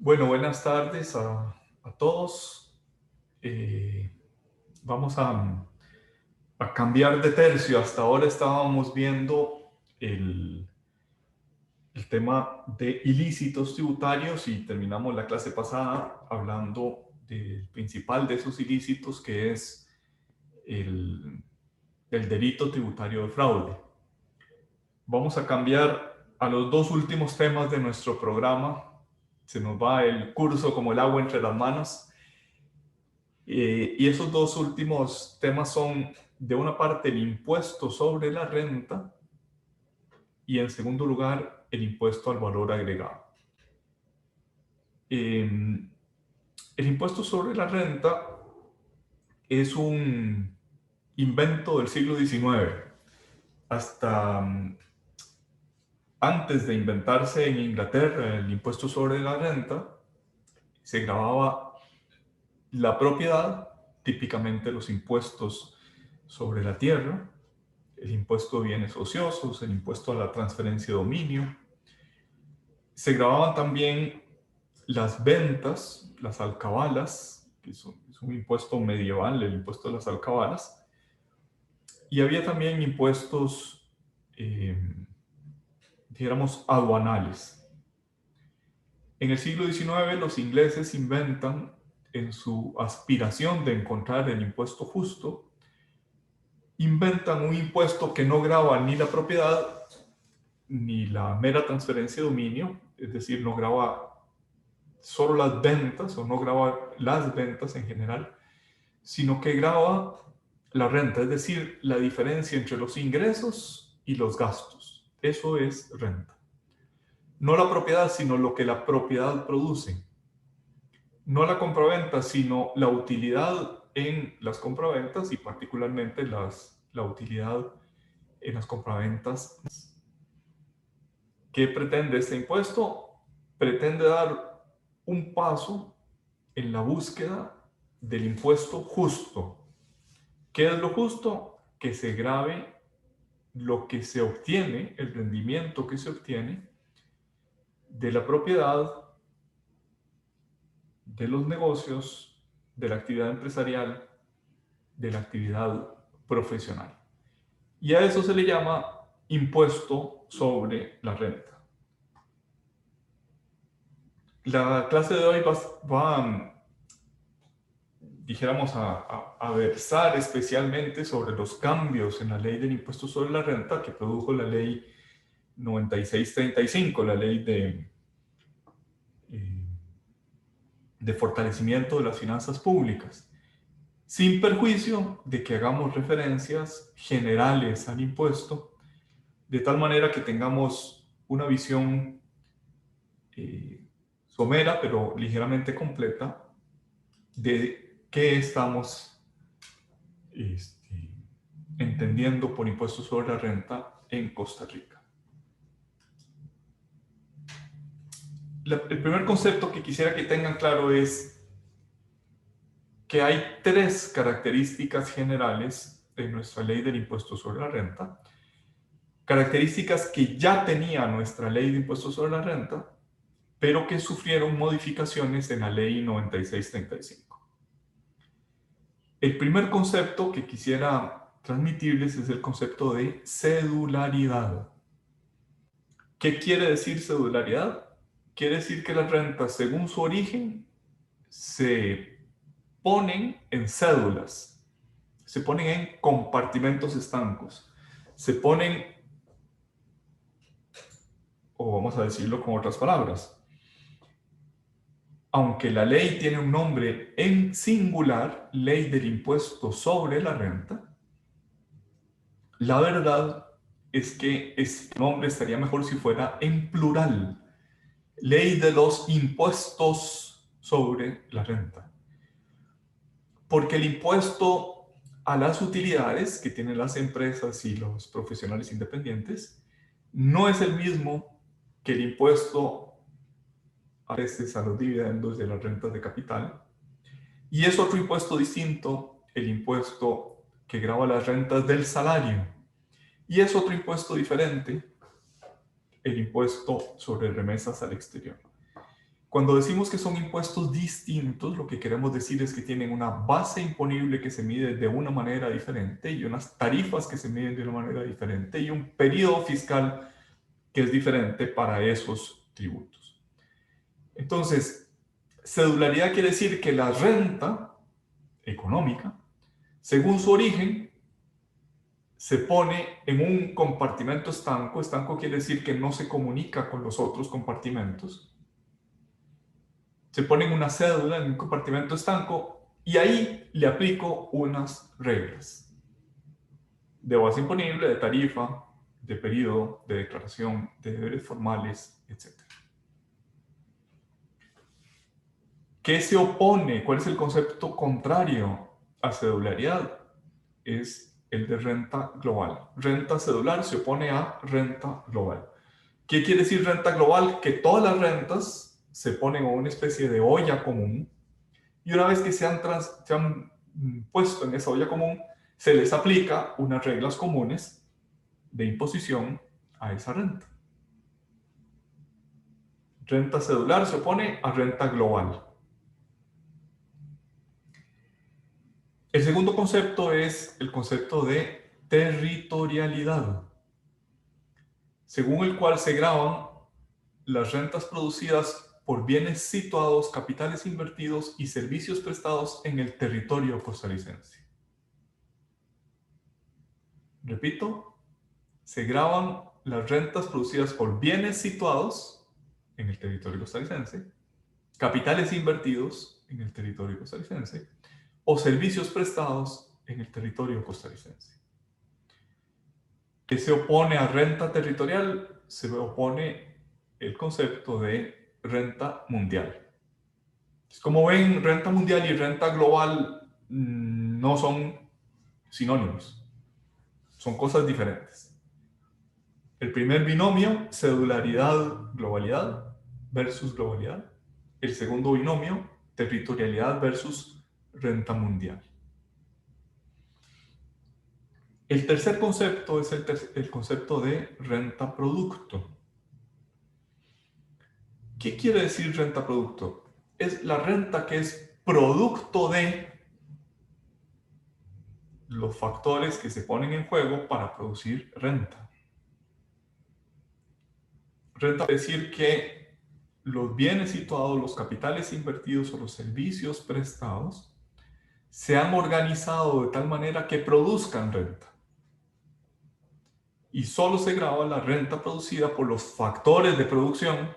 Bueno, buenas tardes a todos. Vamos a cambiar de tercio. Hasta ahora estábamos viendo el tema de ilícitos tributarios y terminamos la clase pasada hablando del principal de esos ilícitos, que es el delito tributario de fraude. Vamos a cambiar a los dos últimos temas de nuestro programa. Se nos va el curso como el agua entre las manos. Y esos dos últimos temas son, de una parte, el impuesto sobre la renta y, en segundo lugar, el impuesto al valor agregado. El impuesto sobre la renta es un invento del siglo XIX. Hasta antes de inventarse en Inglaterra el impuesto sobre la renta, se grababa la propiedad, típicamente los impuestos sobre la tierra, el impuesto de bienes ociosos, el impuesto a la transferencia de dominio. Se grababan también las ventas, las alcabalas, que es un impuesto medieval, el impuesto de las alcabalas. Y había también impuestos, dijéramos, aduanales. En el siglo XIX los ingleses inventan, en su aspiración de encontrar el impuesto justo, inventan un impuesto que no grava ni la propiedad ni la mera transferencia de dominio, es decir, no grava solo las ventas o no grava las ventas en general, sino que grava la renta, es decir, la diferencia entre los ingresos y los gastos. Eso es renta. No la propiedad, sino lo que la propiedad produce. No la compraventa, sino la utilidad en las compraventas y particularmente la utilidad en las compraventas. ¿Qué pretende este impuesto? Pretende dar un paso en la búsqueda del impuesto justo. ¿Qué es lo justo? Que se grave lo que se obtiene, el rendimiento que se obtiene de la propiedad, de los negocios, de la actividad empresarial, de la actividad profesional. Y a eso se le llama impuesto sobre la renta. La clase de hoy dijéramos, a versar especialmente sobre los cambios en la ley del impuesto sobre la renta que produjo la ley 9635, la ley de fortalecimiento de las finanzas públicas, sin perjuicio de que hagamos referencias generales al impuesto, de tal manera que tengamos una visión somera, pero ligeramente completa, de qué estamos entendiendo por impuesto sobre la renta en Costa Rica. El primer concepto que quisiera que tengan claro es que hay tres características generales de nuestra ley del impuesto sobre la renta, características que ya tenía nuestra ley de impuesto sobre la renta, pero que sufrieron modificaciones en la ley 9635. El primer concepto que quisiera transmitirles es el concepto de cedularidad. ¿Qué quiere decir cedularidad? Quiere decir que las rentas, según su origen, se ponen en cédulas, se ponen en compartimentos estancos, se ponen, o vamos a decirlo con otras palabras, aunque la ley tiene un nombre en singular, ley del impuesto sobre la renta, la verdad es que este nombre estaría mejor si fuera en plural, ley de los impuestos sobre la renta. Porque el impuesto a las utilidades que tienen las empresas y los profesionales independientes no es el mismo que el impuesto a veces a los dividendos de las rentas de capital, y es otro impuesto distinto, el impuesto que grava las rentas del salario, y es otro impuesto diferente, el impuesto sobre remesas al exterior. Cuando decimos que son impuestos distintos, lo que queremos decir es que tienen una base imponible que se mide de una manera diferente y unas tarifas que se miden de una manera diferente y un periodo fiscal que es diferente para esos tributos. Entonces, cedularidad quiere decir que la renta económica, según su origen, se pone en un compartimento estanco. Estanco quiere decir que no se comunica con los otros compartimentos. Se pone en una cédula, en un compartimento estanco, y ahí le aplico unas reglas de base imponible, de tarifa, de periodo, de declaración, de deberes formales, etc. ¿Qué se opone? ¿Cuál es el concepto contrario a cedularidad? Es el de renta global. Renta cedular se opone a renta global. ¿Qué quiere decir renta global? Que todas las rentas se ponen en una especie de olla común y una vez que se han puesto en esa olla común, se les aplica unas reglas comunes de imposición a esa renta. Renta cedular se opone a renta global. El segundo concepto es el concepto de territorialidad, según el cual se graban las rentas producidas por bienes situados, capitales invertidos y servicios prestados en el territorio costarricense. Repito, se graban las rentas producidas por bienes situados en el territorio costarricense, capitales invertidos en el territorio costarricense o servicios prestados en el territorio costarricense. ¿Qué se opone a renta territorial? Se opone el concepto de renta mundial. Como ven, renta mundial y renta global no son sinónimos, son cosas diferentes. El primer binomio, cedularidad, globalidad versus globalidad. El segundo binomio, territorialidad versus renta mundial. El tercer concepto es el concepto de renta producto. ¿Qué quiere decir renta producto? Es la renta que es producto de los factores que se ponen en juego para producir renta. Renta quiere decir que los bienes situados, los capitales invertidos o los servicios prestados se han organizado de tal manera que produzcan renta. Y solo se graba la renta producida por los factores de producción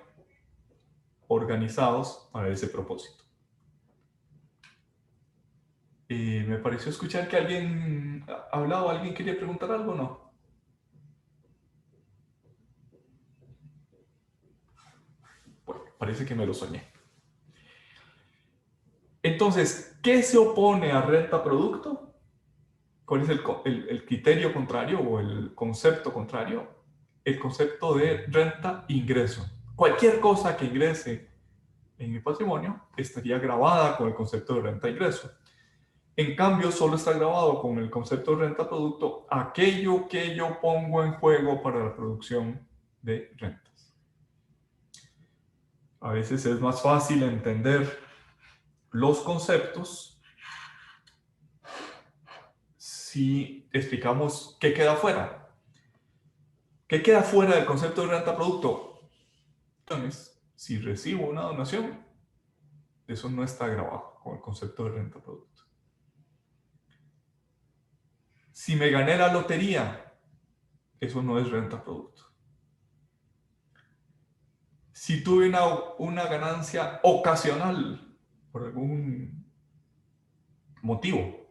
organizados para ese propósito. Me pareció escuchar que alguien hablaba, alguien quería preguntar algo, ¿no? Bueno, parece que me lo soñé. Entonces, ¿qué se opone a renta producto? ¿Cuál es el criterio contrario o el concepto contrario? El concepto de renta ingreso. Cualquier cosa que ingrese en mi patrimonio estaría grabada con el concepto de renta ingreso. En cambio, solo está grabado con el concepto de renta producto aquello que yo pongo en juego para la producción de rentas. A veces es más fácil entender los conceptos si explicamos qué queda fuera. ¿Qué queda fuera del concepto de renta producto? Si recibo una donación, eso no está grabado con el concepto de renta producto. Si me gané la lotería, eso no es renta producto. Si tuve una ganancia ocasional por algún motivo,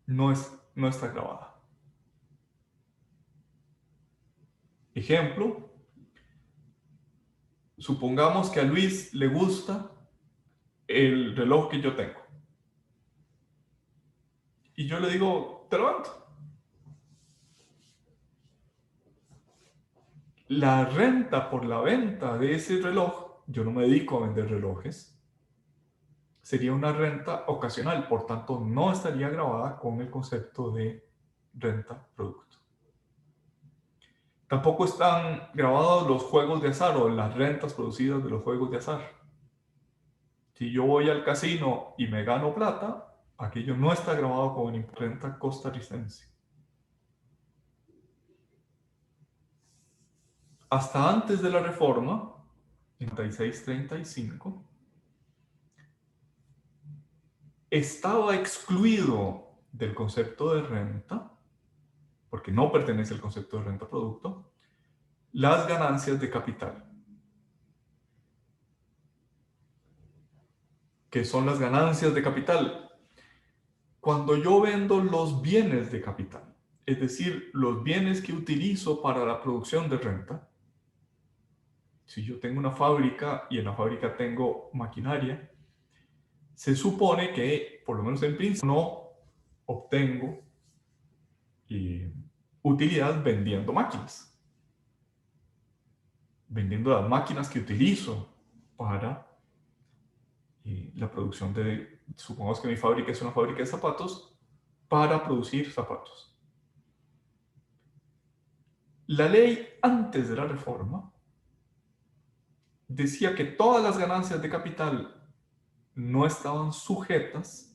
no está grabada. Ejemplo, supongamos que a Luis le gusta el reloj que yo tengo. Y yo le digo, te lo vendo. La renta por la venta de ese reloj, yo no me dedico a vender relojes, sería una renta ocasional, por tanto no estaría grabada con el concepto de renta producto. Tampoco están grabados los juegos de azar o las rentas producidas de los juegos de azar. Si yo voy al casino y me gano plata, aquello no está grabado como una renta costarricense. Hasta antes de la reforma, en 36-35, estaba excluido del concepto de renta, porque no pertenece al concepto de renta producto, las ganancias de capital. ¿Qué son las ganancias de capital? Cuando yo vendo los bienes de capital, es decir, los bienes que utilizo para la producción de renta, si yo tengo una fábrica y en la fábrica tengo maquinaria, se supone que, por lo menos en principio, no obtengo utilidad vendiendo máquinas. Vendiendo las máquinas que utilizo para la producción de, supongamos que mi fábrica es una fábrica de zapatos, para producir zapatos. La ley antes de la reforma decía que todas las ganancias de capital no estaban sujetas,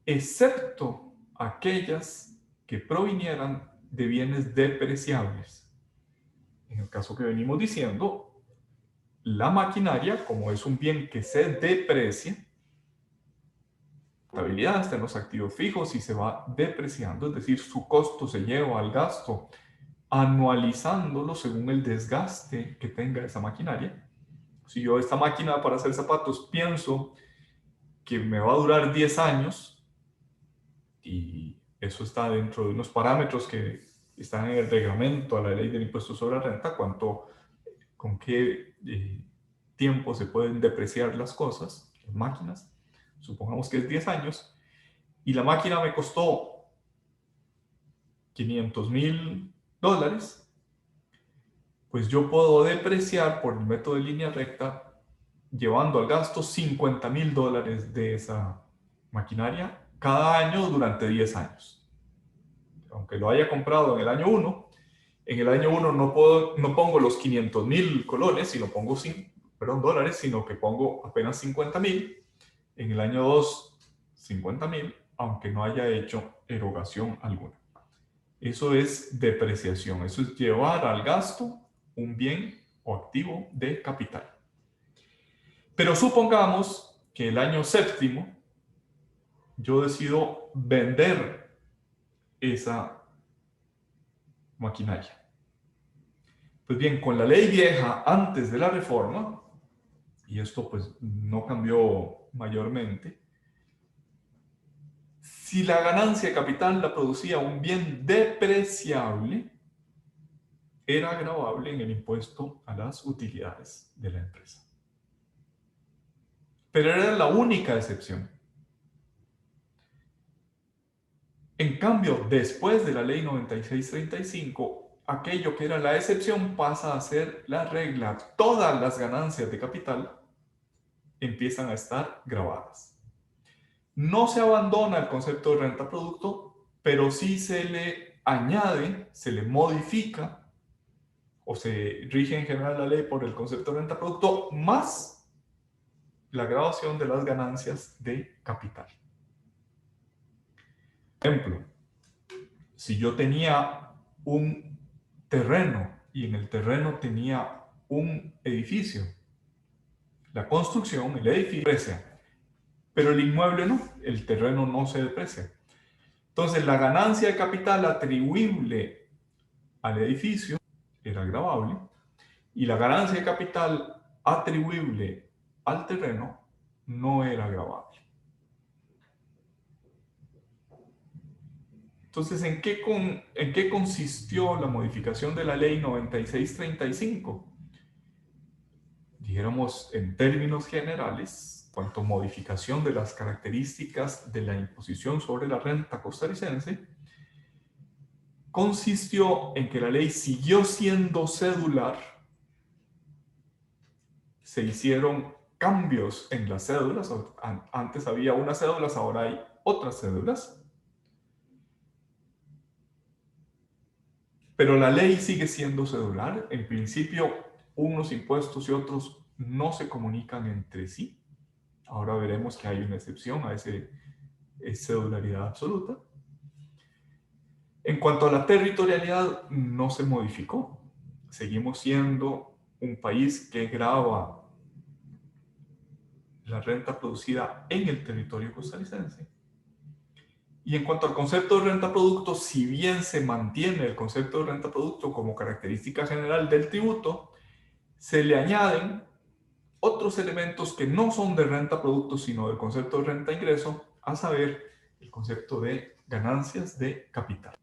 excepto aquellas que provinieran de bienes depreciables. En el caso que venimos diciendo, la maquinaria, como es un bien que se deprecia, la rentabilidad está en los activos fijos y se va depreciando, es decir, su costo se lleva al gasto anualizándolo según el desgaste que tenga esa maquinaria. Si yo esta máquina para hacer zapatos pienso que me va a durar 10 años y eso está dentro de unos parámetros que están en el reglamento a la ley del impuesto sobre la renta, con qué tiempo se pueden depreciar las cosas, las máquinas, supongamos que es 10 años, y la máquina me costó $500,000, pues yo puedo depreciar por el método de línea recta llevando al gasto $50,000 de esa maquinaria cada año durante 10 años. Aunque lo haya comprado en el año 1, en el año 1 no pongo los 500,000 colones, sino pongo dólares, sino que pongo apenas 50,000. En el año 2, 50,000, aunque no haya hecho erogación alguna. Eso es depreciación, eso es llevar al gasto un bien o activo de capital. Pero supongamos que el año séptimo yo decido vender esa maquinaria. Pues bien, con la ley vieja antes de la reforma, y esto pues no cambió mayormente, si la ganancia de capital la producía un bien depreciable, era gravable en el impuesto a las utilidades de la empresa. Pero era la única excepción. En cambio, después de la ley 96-35, aquello que era la excepción pasa a ser la regla. Todas las ganancias de capital empiezan a estar gravadas. No se abandona el concepto de renta producto, pero sí se le añade, se le modifica o se rige en general la ley por el concepto de renta producto más la grabación de las ganancias de capital. Por ejemplo, si yo tenía un terreno y en el terreno tenía un edificio, la construcción, el edificio deprecia, pero el inmueble no, el terreno no se deprecia. Entonces la ganancia de capital atribuible al edificio era gravable y la ganancia de capital atribuible al terreno no era gravable. Entonces, ¿en qué consistió la modificación de la ley 96-35? Dijéramos en términos generales, cuanto modificación de las características de la imposición sobre la renta costarricense, consistió en que la ley siguió siendo cedular, se hicieron cambios en las cédulas, antes había unas cédulas, ahora hay otras cédulas, pero la ley sigue siendo cedular. En principio, unos impuestos y otros no se comunican entre sí. Ahora veremos que hay una excepción a esa cedularidad absoluta. En cuanto a la territorialidad, no se modificó. Seguimos siendo un país que grava la renta producida en el territorio costarricense. Y en cuanto al concepto de renta producto, si bien se mantiene el concepto de renta producto como característica general del tributo, se le añaden otros elementos que no son de renta producto, sino del concepto de renta ingreso, a saber, el concepto de ganancias de capital.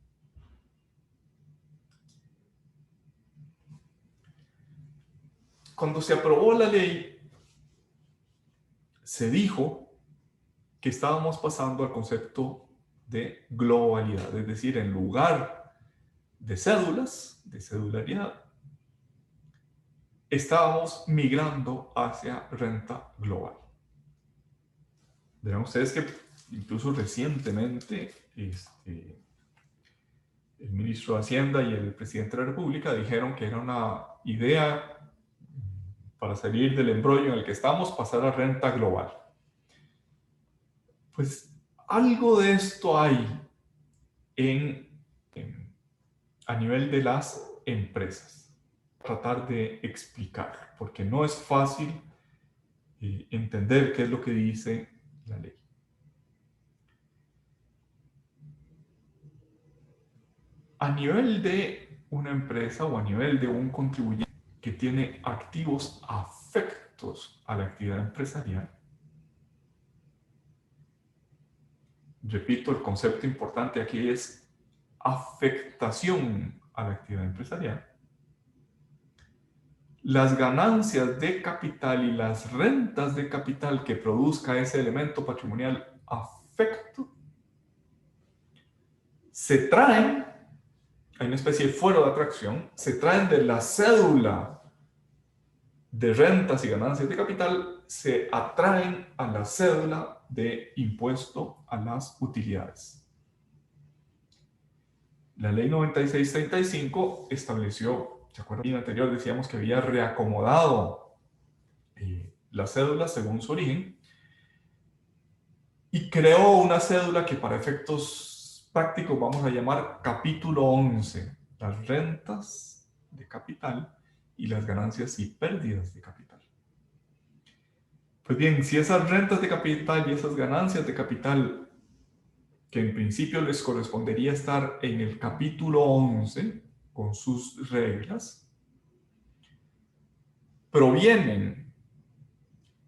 Cuando se aprobó la ley, se dijo que estábamos pasando al concepto de globalidad, es decir, en lugar de cédulas, de cedularidad, estábamos migrando hacia renta global. Verán ustedes que incluso recientemente el ministro de Hacienda y el presidente de la República dijeron que era una idea para salir del embrollo en el que estamos, pasar a renta global. Pues algo de esto hay a nivel de las empresas. Tratar de explicar, porque no es fácil entender qué es lo que dice la ley. A nivel de una empresa o a nivel de un contribuyente que tiene activos afectos a la actividad empresarial, repito, el concepto importante aquí es afectación a la actividad empresarial. Las ganancias de capital y las rentas de capital que produzca ese elemento patrimonial afecto se traen, hay una especie de fuero de atracción, se traen de la cédula de rentas y ganancias de capital, se atraen a la cédula de impuesto a las utilidades. La ley 9635 estableció, ¿se acuerdan? En el anterior decíamos que había reacomodado la cédula según su origen y creó una cédula que para efectos prácticos vamos a llamar capítulo 11, las rentas de capital y las ganancias y pérdidas de capital. Pues bien, si esas rentas de capital y esas ganancias de capital, que en principio les correspondería estar en el capítulo 11 con sus reglas, provienen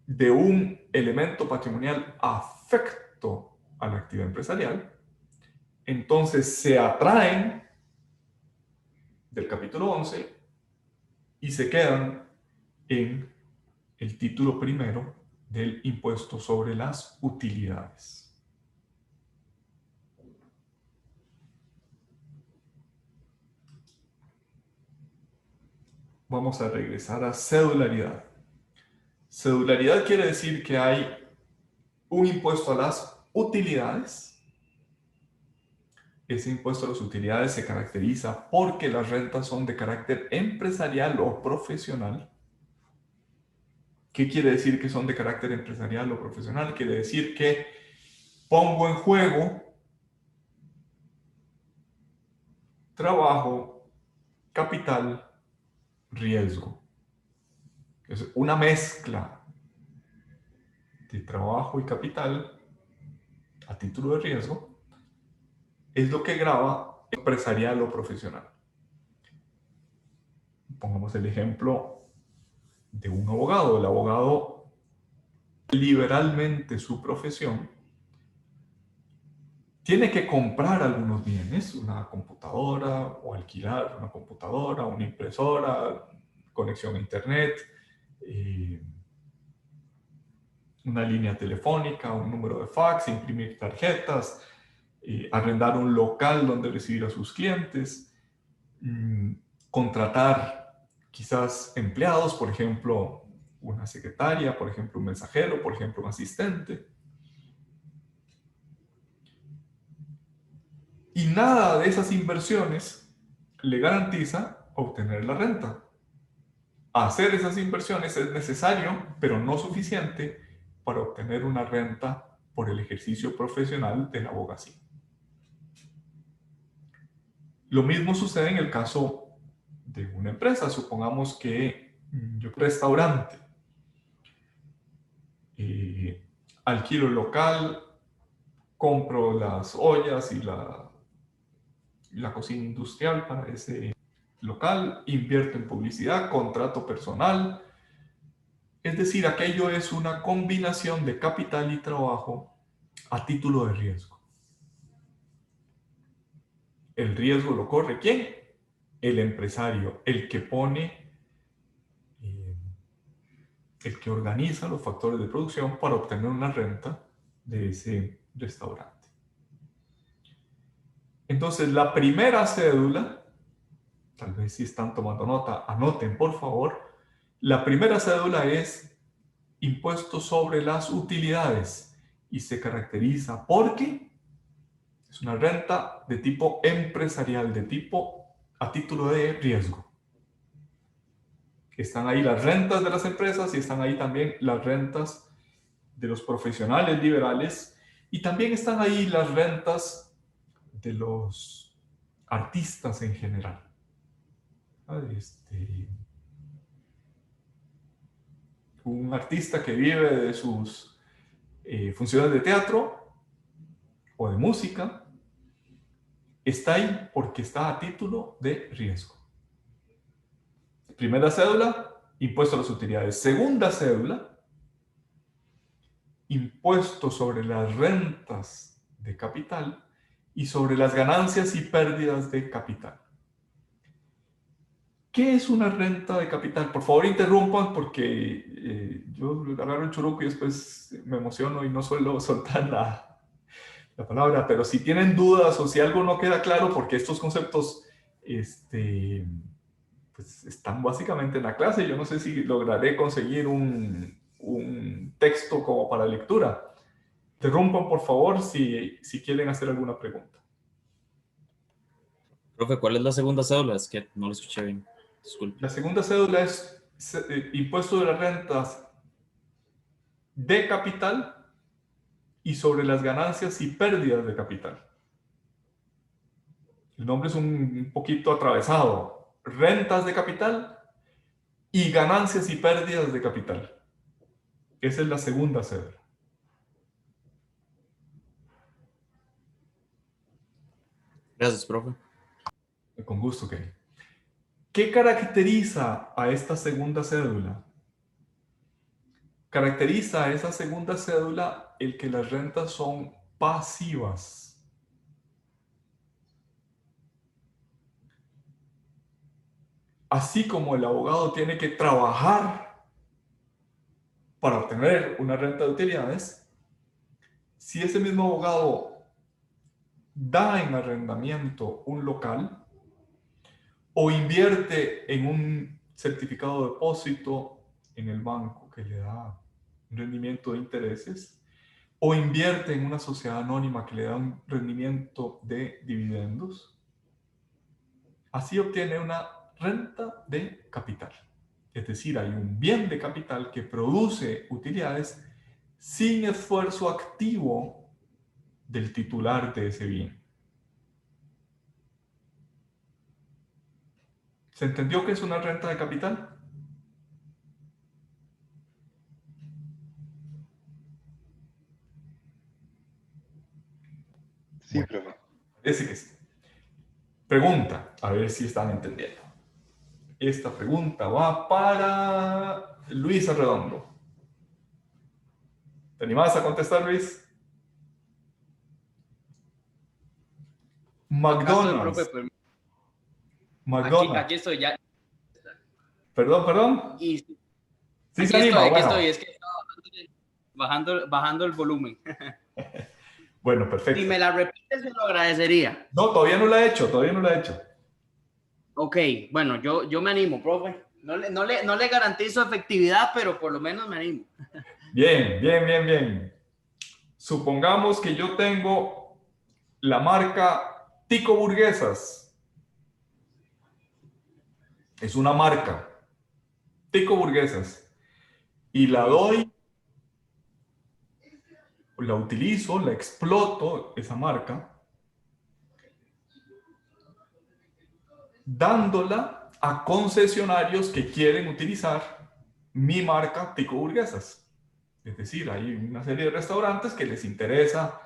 de un elemento patrimonial afecto a la actividad empresarial, entonces se atraen del capítulo 11 y se quedan en el título primero del impuesto sobre las utilidades. Vamos a regresar a cedularidad. Cedularidad quiere decir que hay un impuesto a las utilidades. Ese impuesto a las utilidades se caracteriza porque las rentas son de carácter empresarial o profesional. ¿Qué quiere decir que son de carácter empresarial o profesional? Quiere decir que pongo en juego trabajo, capital, riesgo. Es una mezcla de trabajo y capital a título de riesgo es lo que grava empresarial o profesional. Pongamos el ejemplo de un abogado. El abogado, liberalmente su profesión, tiene que comprar algunos bienes, una computadora o alquilar una computadora, una impresora, conexión a internet, una línea telefónica, un número de fax, imprimir tarjetas, arrendar un local donde recibir a sus clientes, contratar quizás empleados, por ejemplo, una secretaria, por ejemplo, un mensajero, por ejemplo, un asistente. Y nada de esas inversiones le garantiza obtener la renta. Hacer esas inversiones es necesario, pero no suficiente, para obtener una renta por el ejercicio profesional de la abogacía. Lo mismo sucede en el caso de una empresa. Supongamos que yo restaurante, alquilo el local, compro las ollas y la cocina industrial para ese local, invierto en publicidad, contrato personal. Es decir, aquello es una combinación de capital y trabajo a título de riesgo. El riesgo lo corre ¿quién? El empresario, el que pone, el que organiza los factores de producción para obtener una renta de ese restaurante. Entonces, la primera cédula, tal vez si están tomando nota, anoten por favor, la primera cédula es impuesto sobre las utilidades y se caracteriza porque es una renta de tipo empresarial, de tipo a título de riesgo. Están ahí las rentas de las empresas y están ahí también las rentas de los profesionales liberales y también están ahí las rentas de los artistas en general. Un artista que vive de sus funciones de teatro o de música está ahí porque está a título de riesgo. Primera cédula, impuesto a las utilidades. Segunda cédula, impuesto sobre las rentas de capital y sobre las ganancias y pérdidas de capital. ¿Qué es una renta de capital? Por favor, interrumpan porque yo agarro el churuco y después me emociono y no suelo soltar la palabra, pero si tienen dudas o si algo no queda claro, porque estos conceptos pues están básicamente en la clase, yo no sé si lograré conseguir un texto como para lectura. Interrumpan, por favor, si quieren hacer alguna pregunta. Profe, ¿cuál es la segunda cédula? Es que no lo escuché bien. Disculpe. La segunda cédula es impuesto de las rentas de capital y sobre las ganancias y pérdidas de capital. El nombre es un poquito atravesado. Rentas de capital y ganancias y pérdidas de capital. Esa es la segunda cédula. Gracias, profe. Con gusto, Kenny. ¿Qué caracteriza a esta segunda cédula? Caracteriza a esa segunda cédula el que las rentas son pasivas. Así como el abogado tiene que trabajar para obtener una renta de utilidades, si ese mismo abogado da en arrendamiento un local o invierte en un certificado de depósito en el banco que le da un rendimiento de intereses, o invierte en una sociedad anónima que le da un rendimiento de dividendos, así obtiene una renta de capital. Es decir, hay un bien de capital que produce utilidades sin esfuerzo activo del titular de ese bien. ¿Se entendió que es una renta de capital? Sí, Bueno, profe. parece que sí. Pregunta, a ver si están entendiendo. Esta pregunta va para Luis Arredondo. ¿Te animás a contestar, Luis? Acá estoy, profe, McDonald's. pero McDonald's. aquí estoy ya. Perdón. Y Sí se anima, aquí bueno. estoy, es que estaba bajando el volumen. Bueno, Si perfecto. me la repites, se lo agradecería. No, todavía no la he hecho. Ok, bueno, yo me animo, profe. No le garantizo efectividad, pero por lo menos me animo. Bien. Supongamos que yo tengo la marca Tico Burguesas. Es una marca. Tico Burguesas. Y la doy la utilizo, la exploto, esa marca, dándola a concesionarios que quieren utilizar mi marca Tico Burguesas. Es decir, hay una serie de restaurantes que les interesa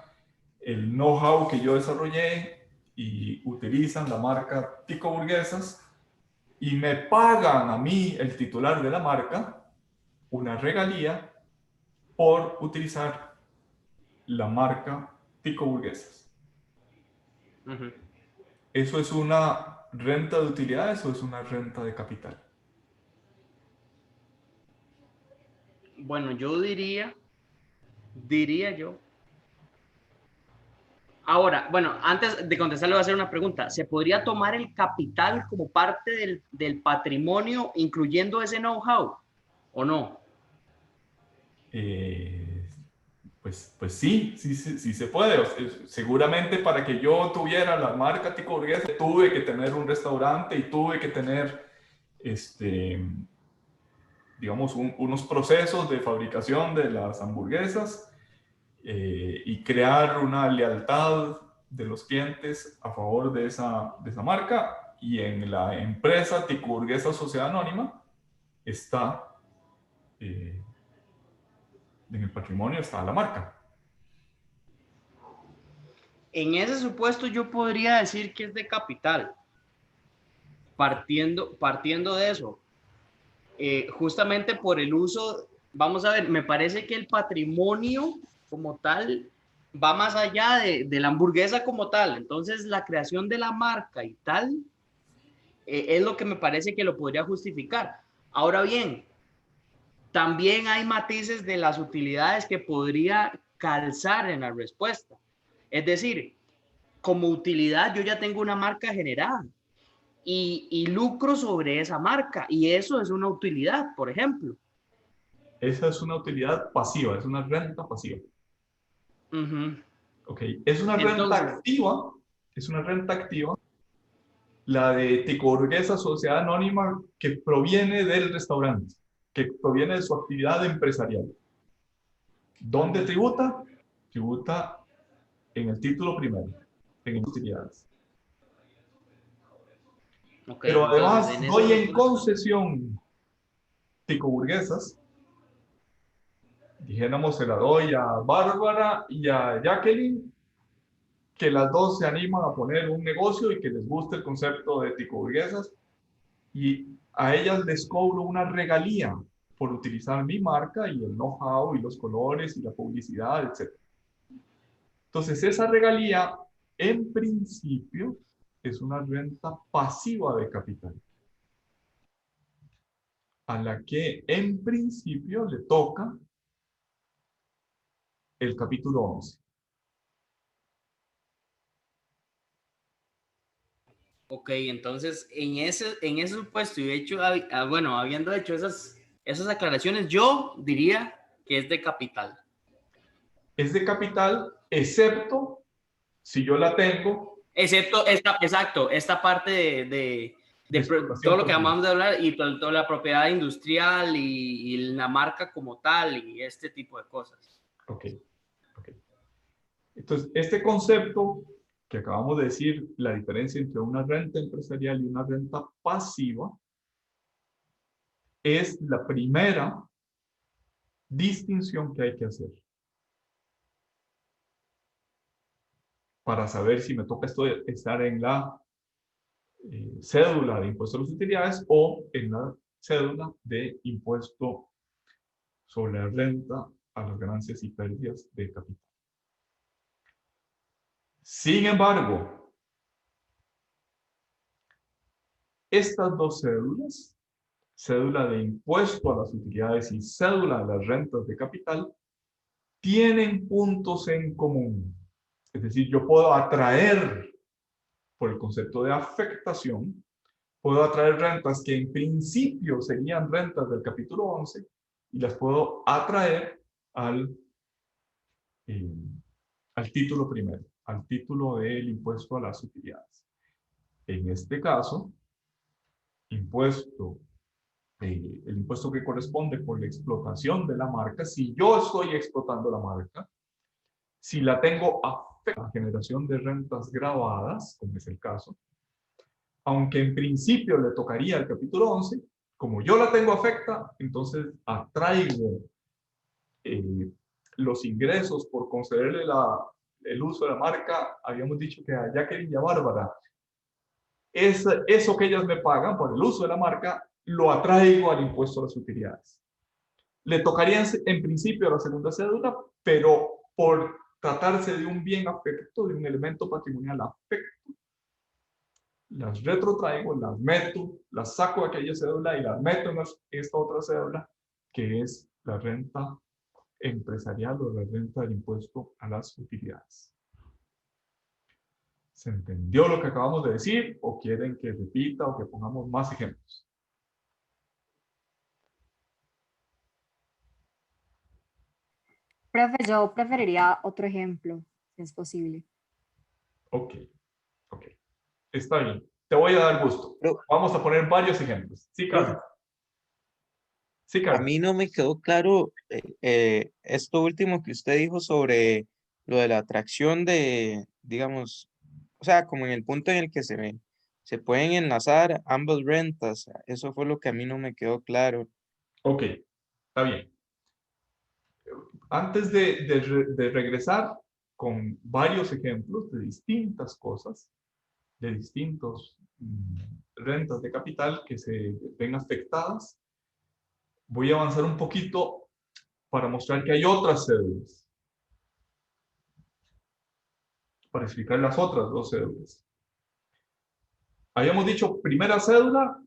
el know-how que yo desarrollé y utilizan la marca Tico Burguesas y me pagan a mí, el titular de la marca, una regalía por utilizar la marca Tico Burguesas. Ujú. ¿Eso es una renta de utilidades o es una renta de capital? Bueno, yo diría yo. Ahora, bueno, antes de contestar le voy a hacer una pregunta. ¿Se podría tomar el capital como parte del patrimonio, incluyendo ese know-how o no? Eh, pues sí, sí se puede. O sea, seguramente para que yo tuviera la marca Tico Burguesa tuve que tener un restaurante y tuve que tener, digamos, unos procesos de fabricación de las hamburguesas y crear una lealtad de los clientes a favor de esa marca. Y en la empresa Tico Burguesa Sociedad Anónima está, en el patrimonio está la marca. En ese supuesto yo podría decir que es de capital, partiendo de eso. Justamente por el uso, vamos a ver, me parece que el patrimonio como tal va más allá de la hamburguesa como tal. Entonces, la creación de la marca y tal es lo que me parece que lo podría justificar. Ahora bien, también hay matices de las utilidades que podría calzar en la respuesta. Es decir, como utilidad yo ya tengo una marca generada y lucro sobre esa marca y eso es una utilidad, por ejemplo. Esa es una utilidad pasiva, es una renta pasiva. Uh-huh. ¿Ok? Es una renta Entonces, activa, es una renta activa, la de Tico Burguesa Sociedad Anónima, que proviene del restaurante, que proviene de su actividad empresarial. ¿Dónde tributa? Tributa en el título primero, en utilidades. okay, Pero entonces además en ese doy en supuesto, concesión Tico Burguesas, dijéramos, se la doy a Bárbara y a Jacqueline, que las dos se animan a poner un negocio y que les guste el concepto de Tico Burguesas, y a ellas les cobro una regalía por utilizar mi marca y el know-how y los colores y la publicidad, etc. Entonces, esa regalía, en principio, es una renta pasiva de capital, a la que en principio le toca el capítulo 11. ok, entonces en ese supuesto y de hecho, bueno, habiendo hecho esas aclaraciones, yo diría que es de capital. Es de capital, excepto si yo la tengo Excepto exacto, esta parte de todo explotación lo que continua. acabamos de hablar y toda la propiedad industrial y la marca como tal y este tipo de cosas. Ok, ok. Entonces, este concepto que acabamos de decir, la diferencia entre una renta empresarial y una renta pasiva, es la primera distinción que hay que hacer para saber si me toca estar en la cédula de impuesto a las utilidades o en la cédula de impuesto sobre la renta a las ganancias y pérdidas de capital. Sin embargo, estas dos cédulas, cédula de impuesto a las utilidades y cédula de las rentas de capital, tienen puntos en común. Es decir, yo puedo atraer, por el concepto de afectación, puedo atraer rentas que en principio serían rentas del capítulo 11 y las puedo atraer al, eh, al título primero, al título del impuesto a las utilidades. En este caso, impuesto, el impuesto que corresponde por la explotación de la marca, si yo estoy explotando la marca, Si la tengo afecta a la generación de rentas grabadas, como es el caso, aunque en principio le tocaría el capítulo 11, como yo la tengo afecta, entonces atraigo los ingresos por concederle el uso de la marca. Habíamos dicho que a Jacqueline y a Bárbara, eso que ellas me pagan por el uso de la marca, lo atraigo al impuesto a las utilidades. Le tocaría en principio la segunda cédula, pero por tratarse de un bien afecto, de un elemento patrimonial afecto, las retrotraigo, las meto, las saco de aquella cédula y las meto en esta otra cédula, que es la renta empresarial o la renta del impuesto a las utilidades. ¿Se entendió lo que acabamos de decir o quieren que repita o que pongamos más ejemplos? Profe, yo preferiría otro ejemplo, si es posible. Ok, ok. Está bien. Te voy a dar gusto. Vamos a poner varios ejemplos. Sí, Carlos. Sí, A Carlos. mí no me quedó claro esto último que usted dijo sobre lo de la atracción de, digamos, o sea, como en el punto en el que se pueden enlazar ambas rentas. Eso fue lo que a mí no me quedó claro. Ok, está bien. Antes de regresar con varios ejemplos de distintas cosas, de distintos rentas de capital que se ven afectadas, voy a avanzar un poquito para mostrar que hay otras cédulas, para explicar las otras dos cédulas. Habíamos dicho, primera cédula,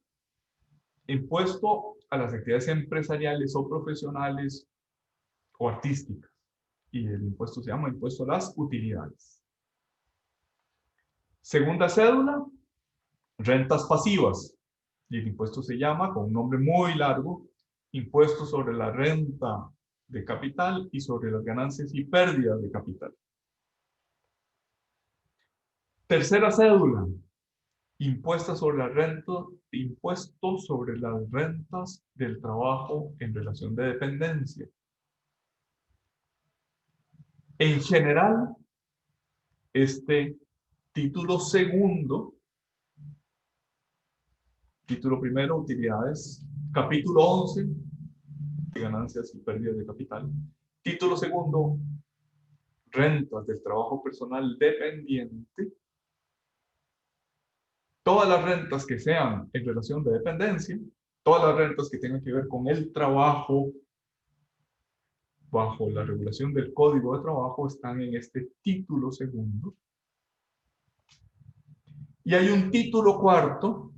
impuesto a las actividades empresariales o profesionales o artísticas. Y el impuesto se llama impuesto a las utilidades. Segunda cédula, rentas pasivas. Y el impuesto se llama, con un nombre muy largo, impuesto sobre la renta de capital y sobre las ganancias y pérdidas de capital. Tercera cédula, impuesto sobre las rentas del trabajo en relación de dependencia. En general, este título segundo, título primero, utilidades, capítulo 11, ganancias y pérdidas de capital. Título segundo, rentas del trabajo personal dependiente. Todas las rentas que sean en relación de dependencia, todas las rentas que tengan que ver con el trabajo bajo la regulación del Código de Trabajo están en este título segundo. Y hay un título cuarto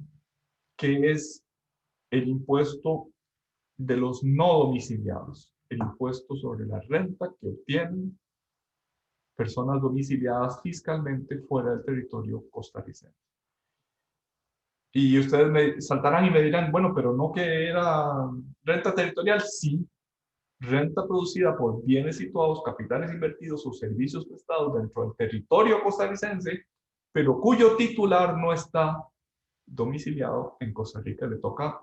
que es el impuesto de los no domiciliados, el impuesto sobre la renta que obtienen personas domiciliadas fiscalmente fuera del territorio costarricense. Y ustedes me saltarán y me dirán, bueno, pero no que era renta territorial. Sí, renta producida por bienes situados, capitales invertidos o servicios prestados dentro del territorio costarricense, pero cuyo titular no está domiciliado en Costa Rica. Le toca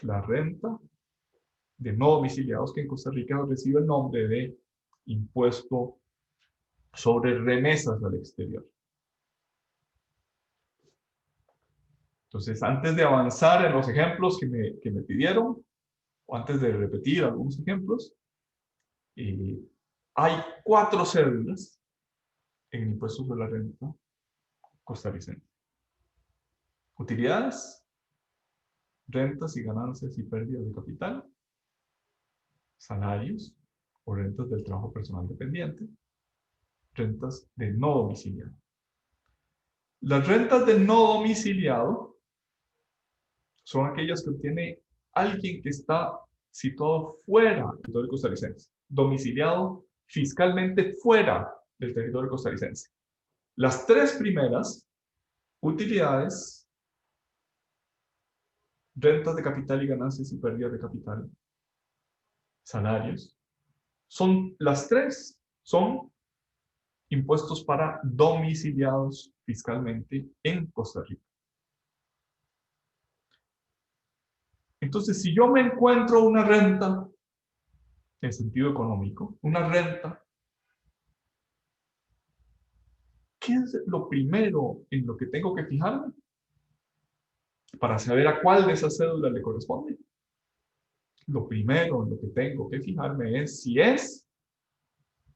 la renta de no domiciliados, que en Costa Rica recibe el nombre de impuesto sobre remesas al exterior. Entonces, antes de avanzar en los ejemplos que me pidieron, o antes de repetir algunos ejemplos, hay 4 cédulas en el impuesto sobre la renta costarricense. Utilidades, rentas y ganancias y pérdidas de capital, salarios o rentas del trabajo personal dependiente, rentas de no domiciliado. Las rentas de no domiciliado son aquellas que obtiene alguien que está situado fuera del territorio costarricense, domiciliado fiscalmente fuera del territorio costarricense. Las 3 primeras, utilidades, rentas de capital y ganancias y pérdidas de capital, salarios, las 3 son impuestos para domiciliados fiscalmente en Costa Rica. Entonces, si yo me encuentro una renta, en sentido económico, una renta es lo primero en lo que tengo que fijarme para saber a cuál de esas cédulas le corresponde? Lo primero en lo que tengo que fijarme es si es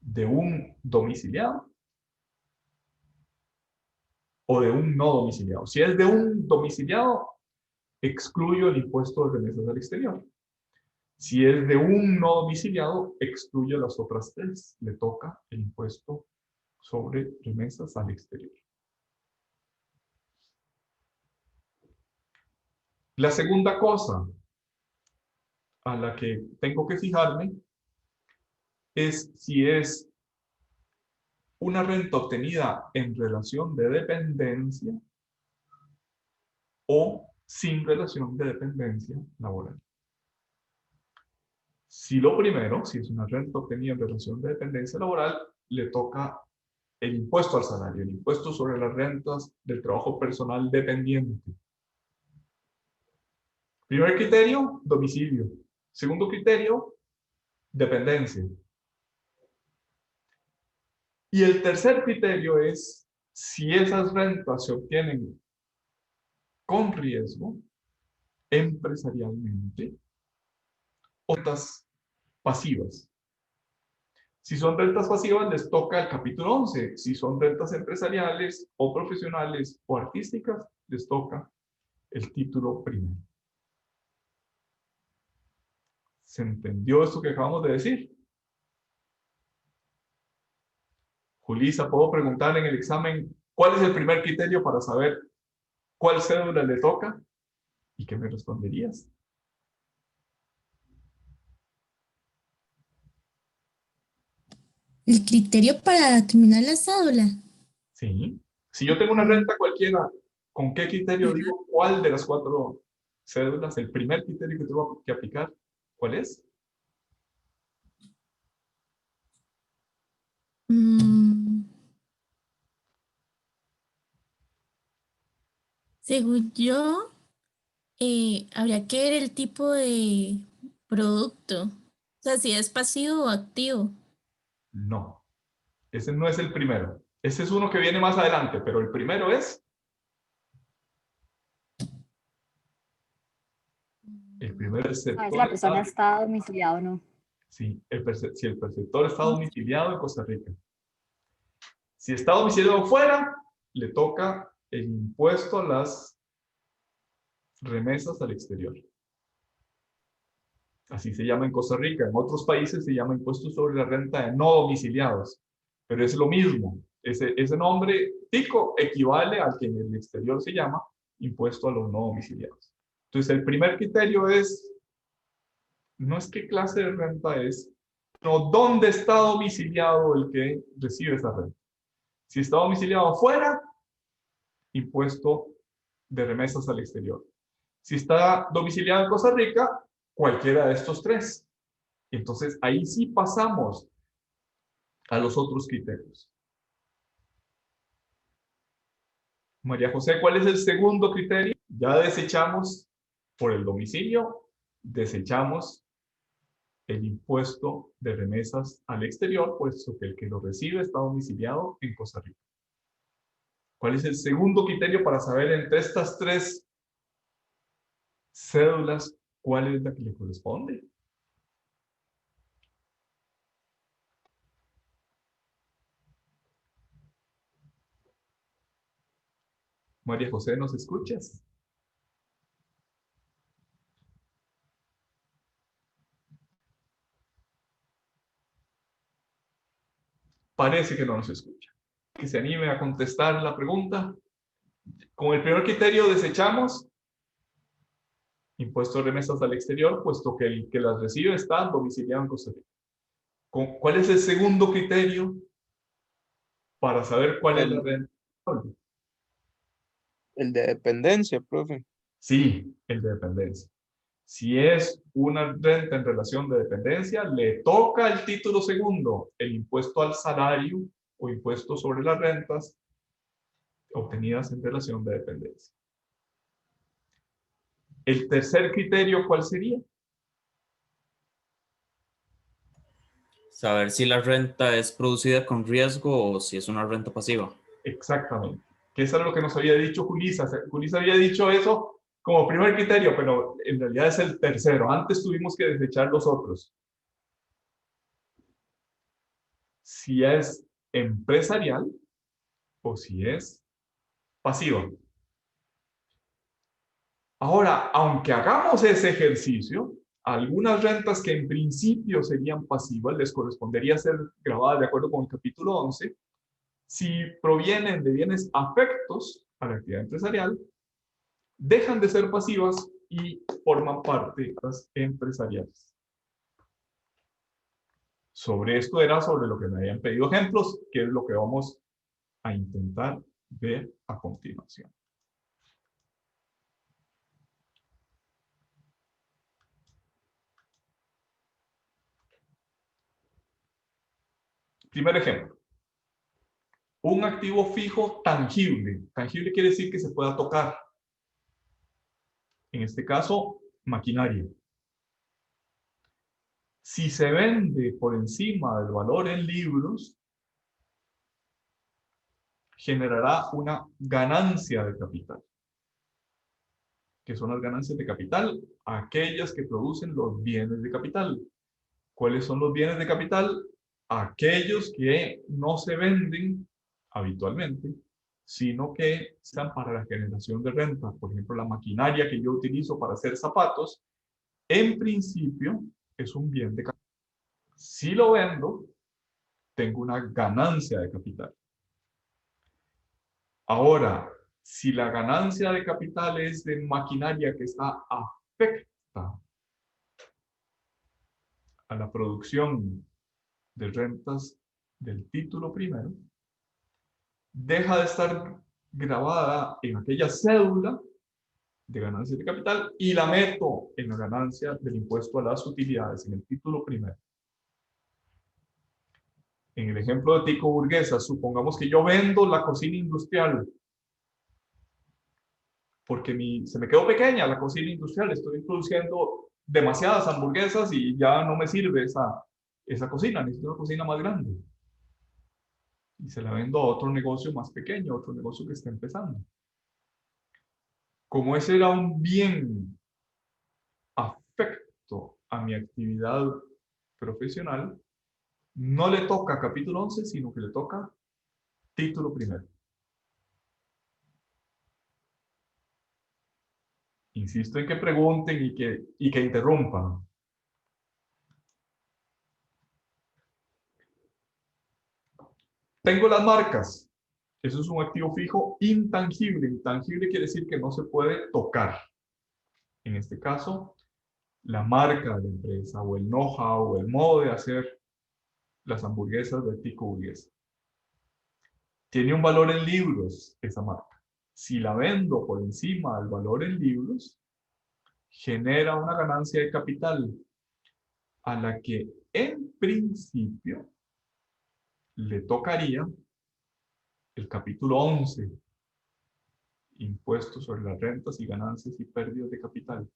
de un domiciliado o de un no domiciliado. Si es de un domiciliado, excluyo el impuesto de remesas al exterior. Si es de un no domiciliado, excluyo las otras tres. Le toca el impuesto sobre remesas al exterior. La segunda cosa a la que tengo que fijarme es si es una renta obtenida en relación de dependencia o sin relación de dependencia laboral. Si lo primero, si es una renta obtenida en relación de dependencia laboral, le toca el impuesto al salario, el impuesto sobre las rentas del trabajo personal dependiente. Primer criterio, domicilio. Segundo criterio, dependencia. Y el tercer criterio es si esas rentas se obtienen con riesgo empresarialmente o rentas pasivas. Si son rentas pasivas, les toca el capítulo 11. Si son rentas empresariales o profesionales o artísticas, les toca el título primero. ¿Se entendió esto que acabamos de decir? Julisa, ¿puedo preguntar en el examen cuál es el primer criterio para saber cuál cédula le toca? ¿Y qué me responderías? El criterio para determinar la cédula. Sí. Si yo tengo una renta cualquiera, ¿con qué criterio digo cuál de las 4 cédulas, el primer criterio que tengo que aplicar, cuál es? Mm, según yo, habría que ver el tipo de producto. O sea, si es pasivo o activo. No, ese no es el primero. Ese es uno que viene más adelante, pero el primero es, el primero es A ver si la persona está, está domiciliada o no. sí, si el perceptor está domiciliado en Costa Rica. Si está domiciliado fuera, le toca el impuesto a las remesas al exterior. Así se llama en Costa Rica. En otros países se llama impuesto sobre la renta de no domiciliados. Pero es lo mismo. Ese nombre tico equivale al que en el exterior se llama impuesto a los no domiciliados. Entonces, el primer criterio es, no es qué clase de renta es, sino dónde está domiciliado el que recibe esa renta. Si está domiciliado afuera, impuesto de remesas al exterior. Si está domiciliado en Costa Rica, cualquiera de estos tres. Entonces, ahí sí pasamos a los otros criterios. María José, ¿cuál es el segundo criterio? Ya desechamos por el domicilio, desechamos el impuesto de remesas al exterior, puesto que el que lo recibe está domiciliado en Costa Rica. ¿Cuál es el segundo criterio para saber entre estas 3 cédulas cuál es la que le corresponde? María José, ¿nos escuchas? Parece que no nos escucha. Que se anime a contestar la pregunta. Con el primer criterio desechamos impuesto de remesas al exterior, puesto que el que las recibe está domiciliado en Costa Rica. ¿Cuál es el segundo criterio para saber cuál es la renta? El de dependencia, profe. Sí, el de dependencia. Si es una renta en relación de dependencia, le toca el título segundo, el impuesto al salario o impuesto sobre las rentas obtenidas en relación de dependencia. El tercer criterio, ¿cuál sería? Saber si la renta es producida con riesgo o si es una renta pasiva. Exactamente. Que eso era lo que nos había dicho Julissa. Julissa había dicho eso como primer criterio, pero en realidad es el tercero. Antes tuvimos que desechar los otros. Si es empresarial o si es pasiva. Ahora, aunque hagamos ese ejercicio, algunas rentas que en principio serían pasivas les correspondería ser grabadas de acuerdo con el capítulo 11 si provienen de bienes afectos a la actividad empresarial, dejan de ser pasivas y forman parte de las empresariales. Sobre esto era sobre lo que me habían pedido ejemplos, que es lo que vamos a intentar ver a continuación. Primer ejemplo. Un activo fijo tangible. Tangible quiere decir que se pueda tocar. En este caso, maquinaria. Si se vende por encima del valor en libros, generará una ganancia de capital. ¿Qué son las ganancias de capital? Aquellas que producen los bienes de capital. ¿Cuáles son los bienes de capital? Aquellos que no se venden habitualmente, sino que están para la generación de renta. Por ejemplo, la maquinaria que yo utilizo para hacer zapatos, en principio es un bien de capital. Si lo vendo, tengo una ganancia de capital. Ahora, si la ganancia de capital es de maquinaria que está afecta a la producción de rentas del título primero, deja de estar grabada en aquella cédula de ganancias de capital y la meto en la ganancia del impuesto a las utilidades, en el título primero. En el ejemplo de Tico Burguesa, supongamos que yo vendo la cocina industrial porque se me quedó pequeña la cocina industrial, estoy produciendo demasiadas hamburguesas y ya no me sirve esa cocina, necesito una cocina más grande. Y se la vendo a otro negocio más pequeño, otro negocio que está empezando. Como ese era un bien afecto a mi actividad profesional, no le toca capítulo 11, sino que le toca título primero. Insisto en que pregunten y que interrumpan. Tengo las marcas. Eso es un activo fijo intangible. Intangible quiere decir que no se puede tocar. En este caso, la marca de la empresa o el know-how o el modo de hacer las hamburguesas de Tico Burguesa. Tiene un valor en libros esa marca. Si la vendo por encima del valor en libros, genera una ganancia de capital a la que en principio le tocaría el capítulo 11, impuestos sobre las rentas y ganancias y pérdidas de capital.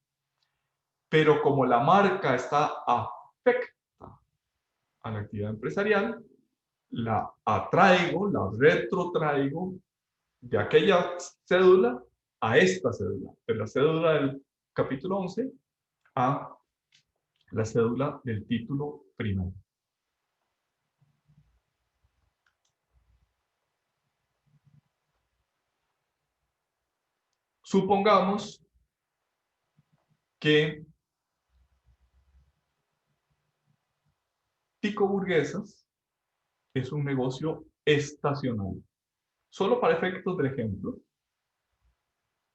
Pero como la marca está afecta a la actividad empresarial, la atraigo, la retrotraigo de aquella cédula a esta cédula, de la cédula del capítulo 11 a la cédula del título primero. Supongamos que Tico Burguesas es un negocio estacional. Solo para efectos del ejemplo,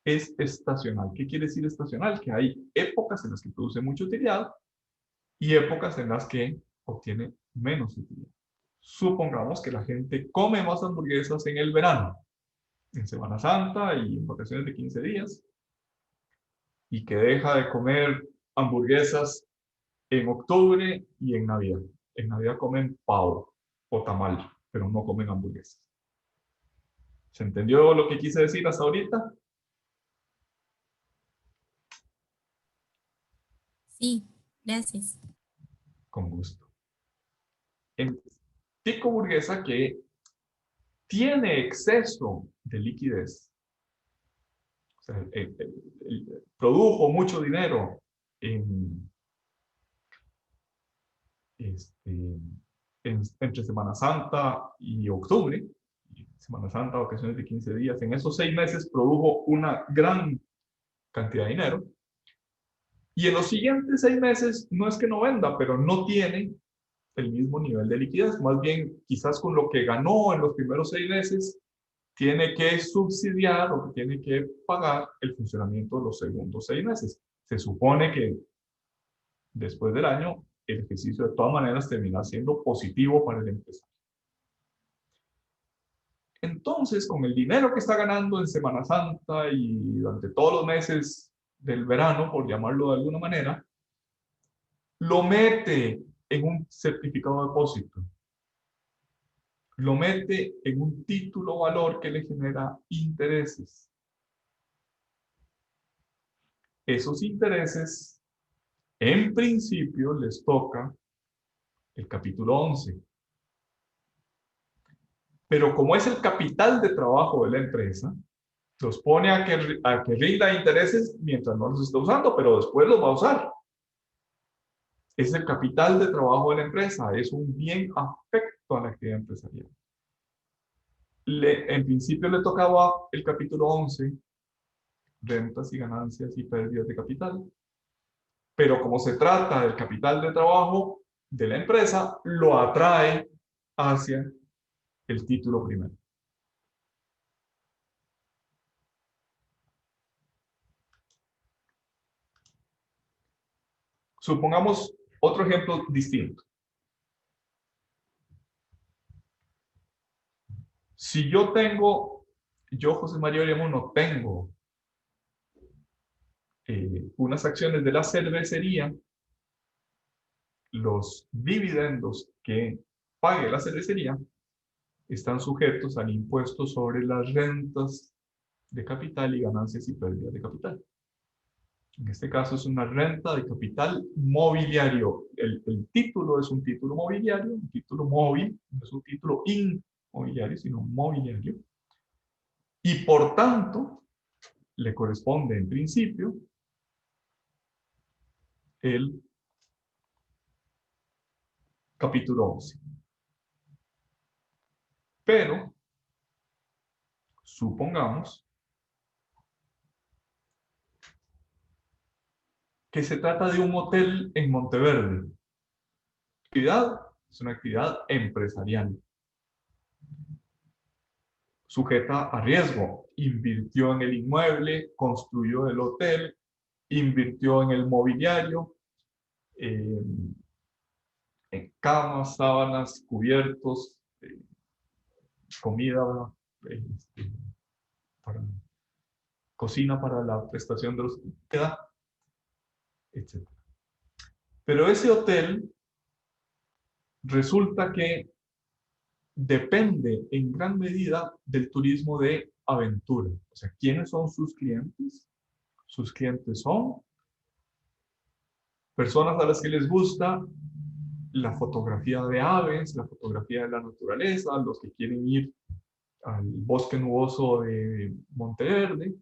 es estacional. ¿Qué quiere decir estacional? Que hay épocas en las que produce mucha utilidad y épocas en las que obtiene menos utilidad. Supongamos que la gente come más hamburguesas en el verano, en Semana Santa y en vacaciones de 15 días, y que deja de comer hamburguesas en octubre y en Navidad. En Navidad comen pavo o tamal, pero no comen hamburguesas. ¿Se entendió lo que quise decir hasta ahorita? Sí, gracias. Con gusto. En Tico Burguesa, que tiene exceso de liquidez, o sea, produjo mucho dinero entre Semana Santa y octubre, Semana Santa, vacaciones de 15 días, en esos 6 meses produjo una gran cantidad de dinero, y en los siguientes 6 meses no es que no venda, pero no tiene el mismo nivel de liquidez, más bien quizás con lo que ganó en los primeros 6 meses, tiene que subsidiar o tiene que pagar el funcionamiento de los segundos 6 meses. Se supone que después del año, el ejercicio de todas maneras termina siendo positivo para el empresario. Entonces, con el dinero que está ganando en Semana Santa y durante todos los meses del verano, por llamarlo de alguna manera, lo mete en un certificado de depósito, lo mete en un título valor que le genera intereses. Esos intereses, en principio, les toca el capítulo 11. Pero como es el capital de trabajo de la empresa, los pone a que rinda intereses mientras no los está usando, pero después los va a usar. Es el capital de trabajo de la empresa, es un bien afecto a la actividad empresarial. En principio le tocaba el capítulo 11, rentas y ganancias y pérdidas de capital. Pero como se trata del capital de trabajo de la empresa, lo atrae hacia el título primero. Supongamos otro ejemplo distinto. Si yo, José María Oriamuno, tengo unas acciones de la cervecería, los dividendos que pague la cervecería están sujetos al impuesto sobre las rentas de capital y ganancias y pérdidas de capital. En este caso es una renta de capital mobiliario. El título es un título mobiliario, un título móvil, no es un título inmobiliario, sino mobiliario. Y por tanto, le corresponde en principio el capítulo 11. Pero, supongamos que se trata de un hotel en Monteverde. La actividad es una actividad empresarial, sujeta a riesgo. Invirtió en el inmueble, construyó el hotel, invirtió en el mobiliario, en camas, sábanas, cubiertos, comida, cocina para la prestación de los etc. Pero ese hotel resulta que depende en gran medida del turismo de aventura. O sea, ¿quiénes son sus clientes? Sus clientes son personas a las que les gusta la fotografía de aves, la fotografía de la naturaleza, los que quieren ir al bosque nuboso de Monteverde,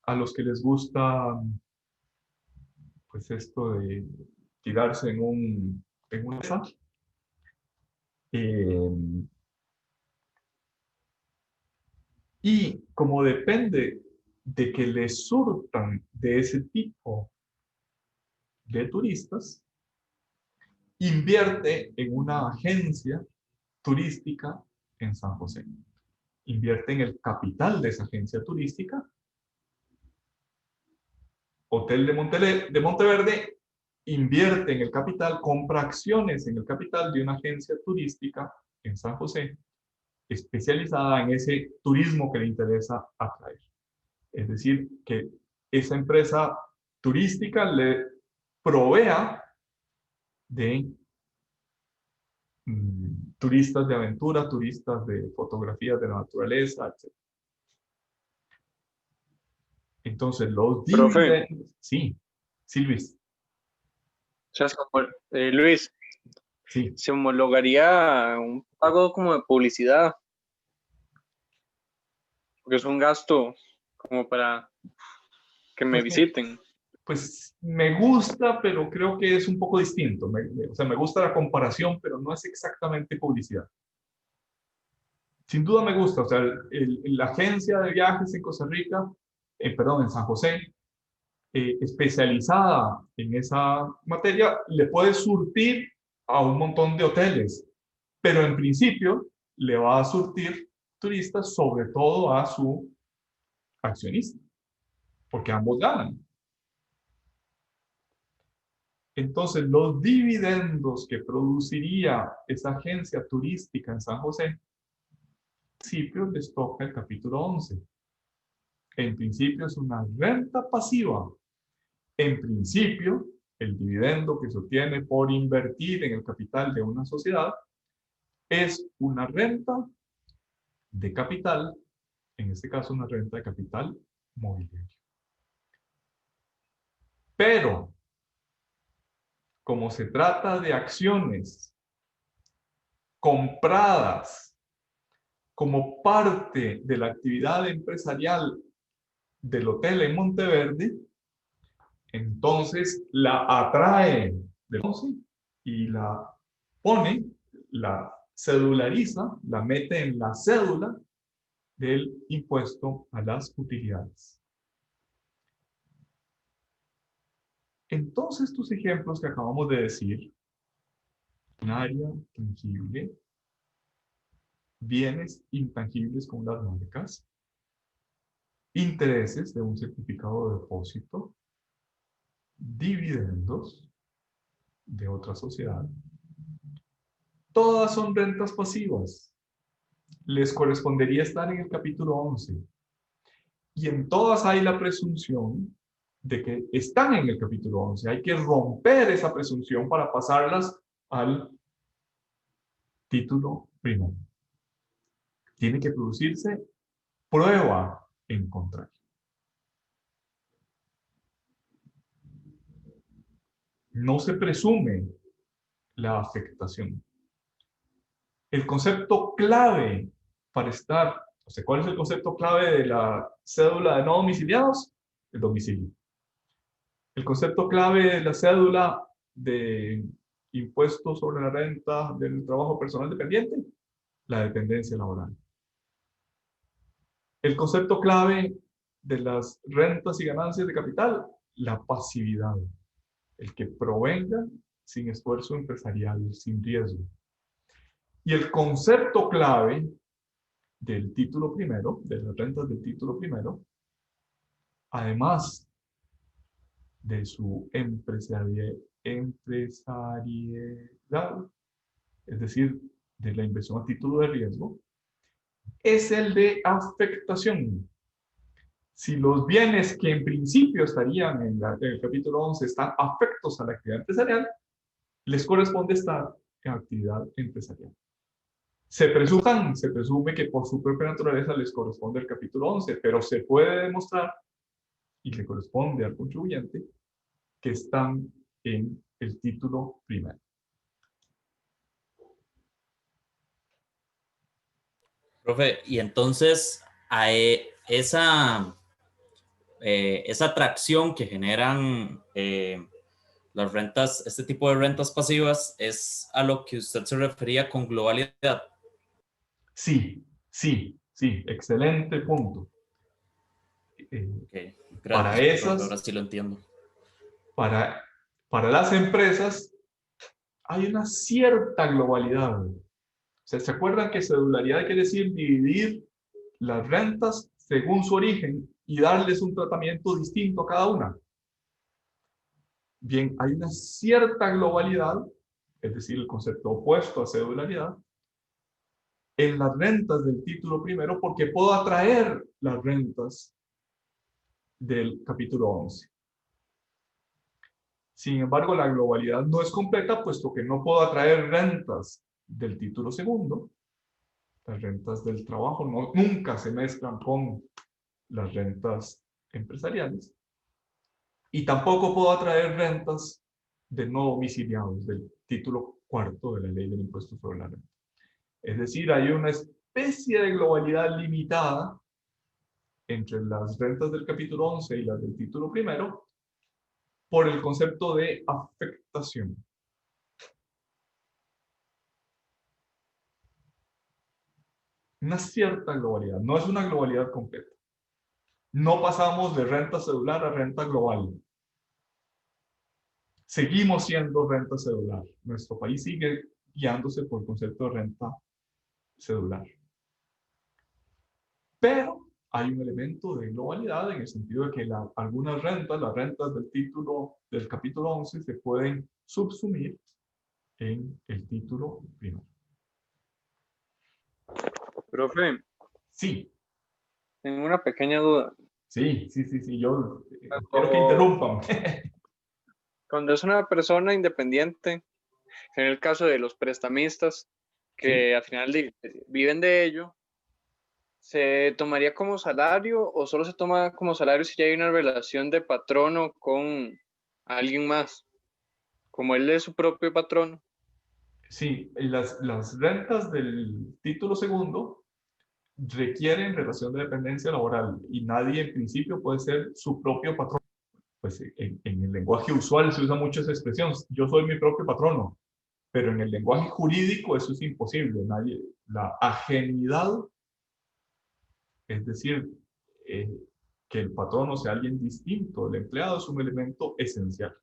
a los que les gusta pues esto de tirarse en una mesa. Y como depende de que les surtan de ese tipo de turistas, invierte en una agencia turística en San José. Invierte en el capital de esa agencia turística. Hotel de Monteverde invierte en el capital, compra acciones en el capital de una agencia turística en San José, especializada en ese turismo que le interesa atraer. Es decir, que esa empresa turística le provea de turistas de aventura, turistas de fotografías de la naturaleza, etc. Entonces, los Profe. dividendos... Sí, sí, Luis. Luis, Sí, se homologaría un pago como de publicidad, porque es un gasto como para que me pues, visiten. pues me gusta, pero creo que es un poco distinto. O sea, me gusta la comparación, pero no es exactamente publicidad. Sin duda me gusta, o sea, la agencia de viajes en Costa Rica, perdón, en San José, especializada en esa materia, le puede surtir a un montón de hoteles, pero en principio le va a surtir turistas, sobre todo a su accionista, porque ambos ganan. Entonces, los dividendos que produciría esa agencia turística en San José, en principio les toca el capítulo 11. En principio es una renta pasiva. En principio, el dividendo que se obtiene por invertir en el capital de una sociedad es una renta de capital, en este caso una renta de capital mobiliario. Pero, como se trata de acciones compradas como parte de la actividad empresarial del hotel en Monteverde, entonces la atrae del 11 y la pone, la cedulariza, la mete en la cédula del impuesto a las utilidades. Entonces, tus ejemplos que acabamos de decir, un área tangible, bienes intangibles como las marcas, intereses de un certificado de depósito, dividendos de otra sociedad, todas son rentas pasivas. Les correspondería estar en el capítulo 11. Y en todas hay la presunción de que están en el capítulo 11. Hay que romper esa presunción para pasarlas al título primero. Tiene que producirse prueba en contrario. No se presume la afectación. El concepto clave para estar, o sea, ¿cuál es el concepto clave de la cédula de no domiciliados? El domicilio. El concepto clave de la cédula de impuestos sobre la renta del trabajo personal dependiente, la dependencia laboral. El concepto clave de las rentas y ganancias de capital, la pasividad, el que provenga sin esfuerzo empresarial, sin riesgo. Y el concepto clave del título primero, de las rentas del título primero, además de su empresariedad, es decir, de la inversión a título de riesgo, es el de afectación. Si los bienes que en principio estarían en el capítulo 11 están afectos a la actividad empresarial, les corresponde estar en actividad empresarial. Se presume que por su propia naturaleza les corresponde el capítulo 11, pero se puede demostrar, y le corresponde al contribuyente, que están en el título primero. Profe, y entonces esa atracción que generan las rentas, este tipo de rentas pasivas, es a lo que usted se refería con globalidad. Sí, excelente punto. Okay, Para gracias, profe, esas, ahora sí lo entiendo. para las empresas, hay una cierta globalidad. O sea, ¿se acuerdan que cedularidad quiere decir dividir las rentas según su origen y darles un tratamiento distinto a cada una? Bien, hay una cierta globalidad, es decir, el concepto opuesto a cedularidad, en las rentas del título primero, porque puedo atraer las rentas del capítulo 11. Sin embargo, la globalidad no es completa, puesto que no puedo atraer rentas del título segundo. Las rentas del trabajo nunca se mezclan con las rentas empresariales. Y tampoco puedo atraer rentas de no domiciliados del título cuarto de la ley del impuesto sobre la renta. Es decir, hay una especie de globalidad limitada entre las rentas del capítulo 11 y las del título primero por el concepto de afectación. Una cierta globalidad, no es una globalidad completa. No pasamos de renta cedular a renta global. Seguimos siendo renta cedular. Nuestro país sigue guiándose por el concepto de renta cedular. Pero hay un elemento de globalidad en el sentido de que algunas rentas, las rentas del título del capítulo 11, se pueden subsumir en el título primero. Profe, Sí, tengo una pequeña duda. sí. Yo quiero que interrumpan. Cuando es una persona independiente, en el caso de los prestamistas, que al final viven de ello, ¿se tomaría como salario o solo se toma como salario si ya hay una relación de patrono con alguien más? Como él es su propio patrono. Sí, las rentas del título segundo requieren relación de dependencia laboral y nadie en principio puede ser su propio patrón. Pues en el lenguaje usual se usa mucho esa expresión, yo soy mi propio patrono, pero en el lenguaje jurídico eso es imposible. La ajenidad, es decir, que el patrono sea alguien distinto del empleado, es un elemento esencial.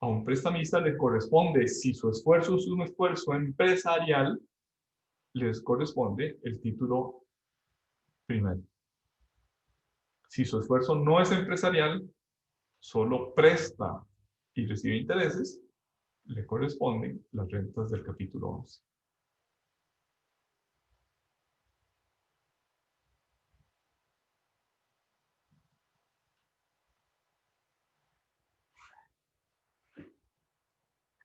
A un prestamista le corresponde, si su esfuerzo es un esfuerzo empresarial, les corresponde el título primero. Si su esfuerzo no es empresarial, solo presta y recibe intereses, le corresponden las rentas del capítulo 11.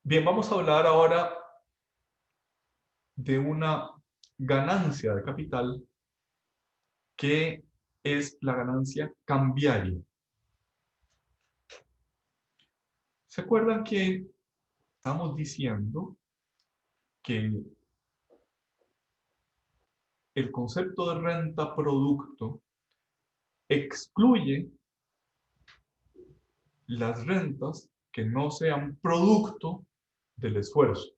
Bien, vamos a hablar ahora de una ganancia de capital que es la ganancia cambiaria. ¿Se acuerdan que estamos diciendo que el concepto de renta producto excluye las rentas que no sean producto del esfuerzo,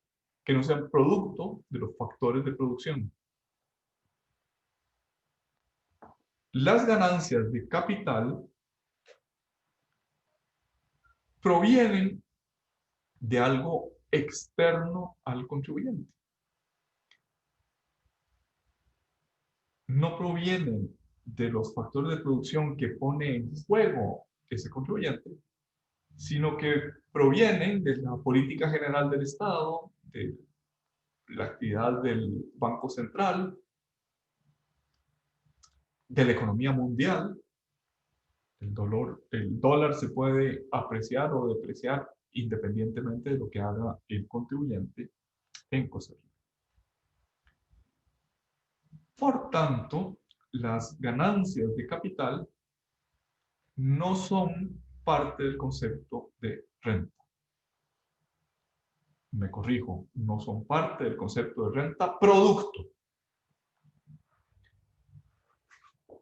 que no sean producto de los factores de producción? Las ganancias de capital provienen de algo externo al contribuyente. No provienen de los factores de producción que pone en juego ese contribuyente, sino que provienen de la política general del Estado, de la actividad del Banco Central, de la economía mundial. El dólar se puede apreciar o depreciar independientemente de lo que haga el contribuyente en Costa Rica. Por tanto, las ganancias de capital no son parte del concepto de renta. Me corrijo, no son parte del concepto de renta producto.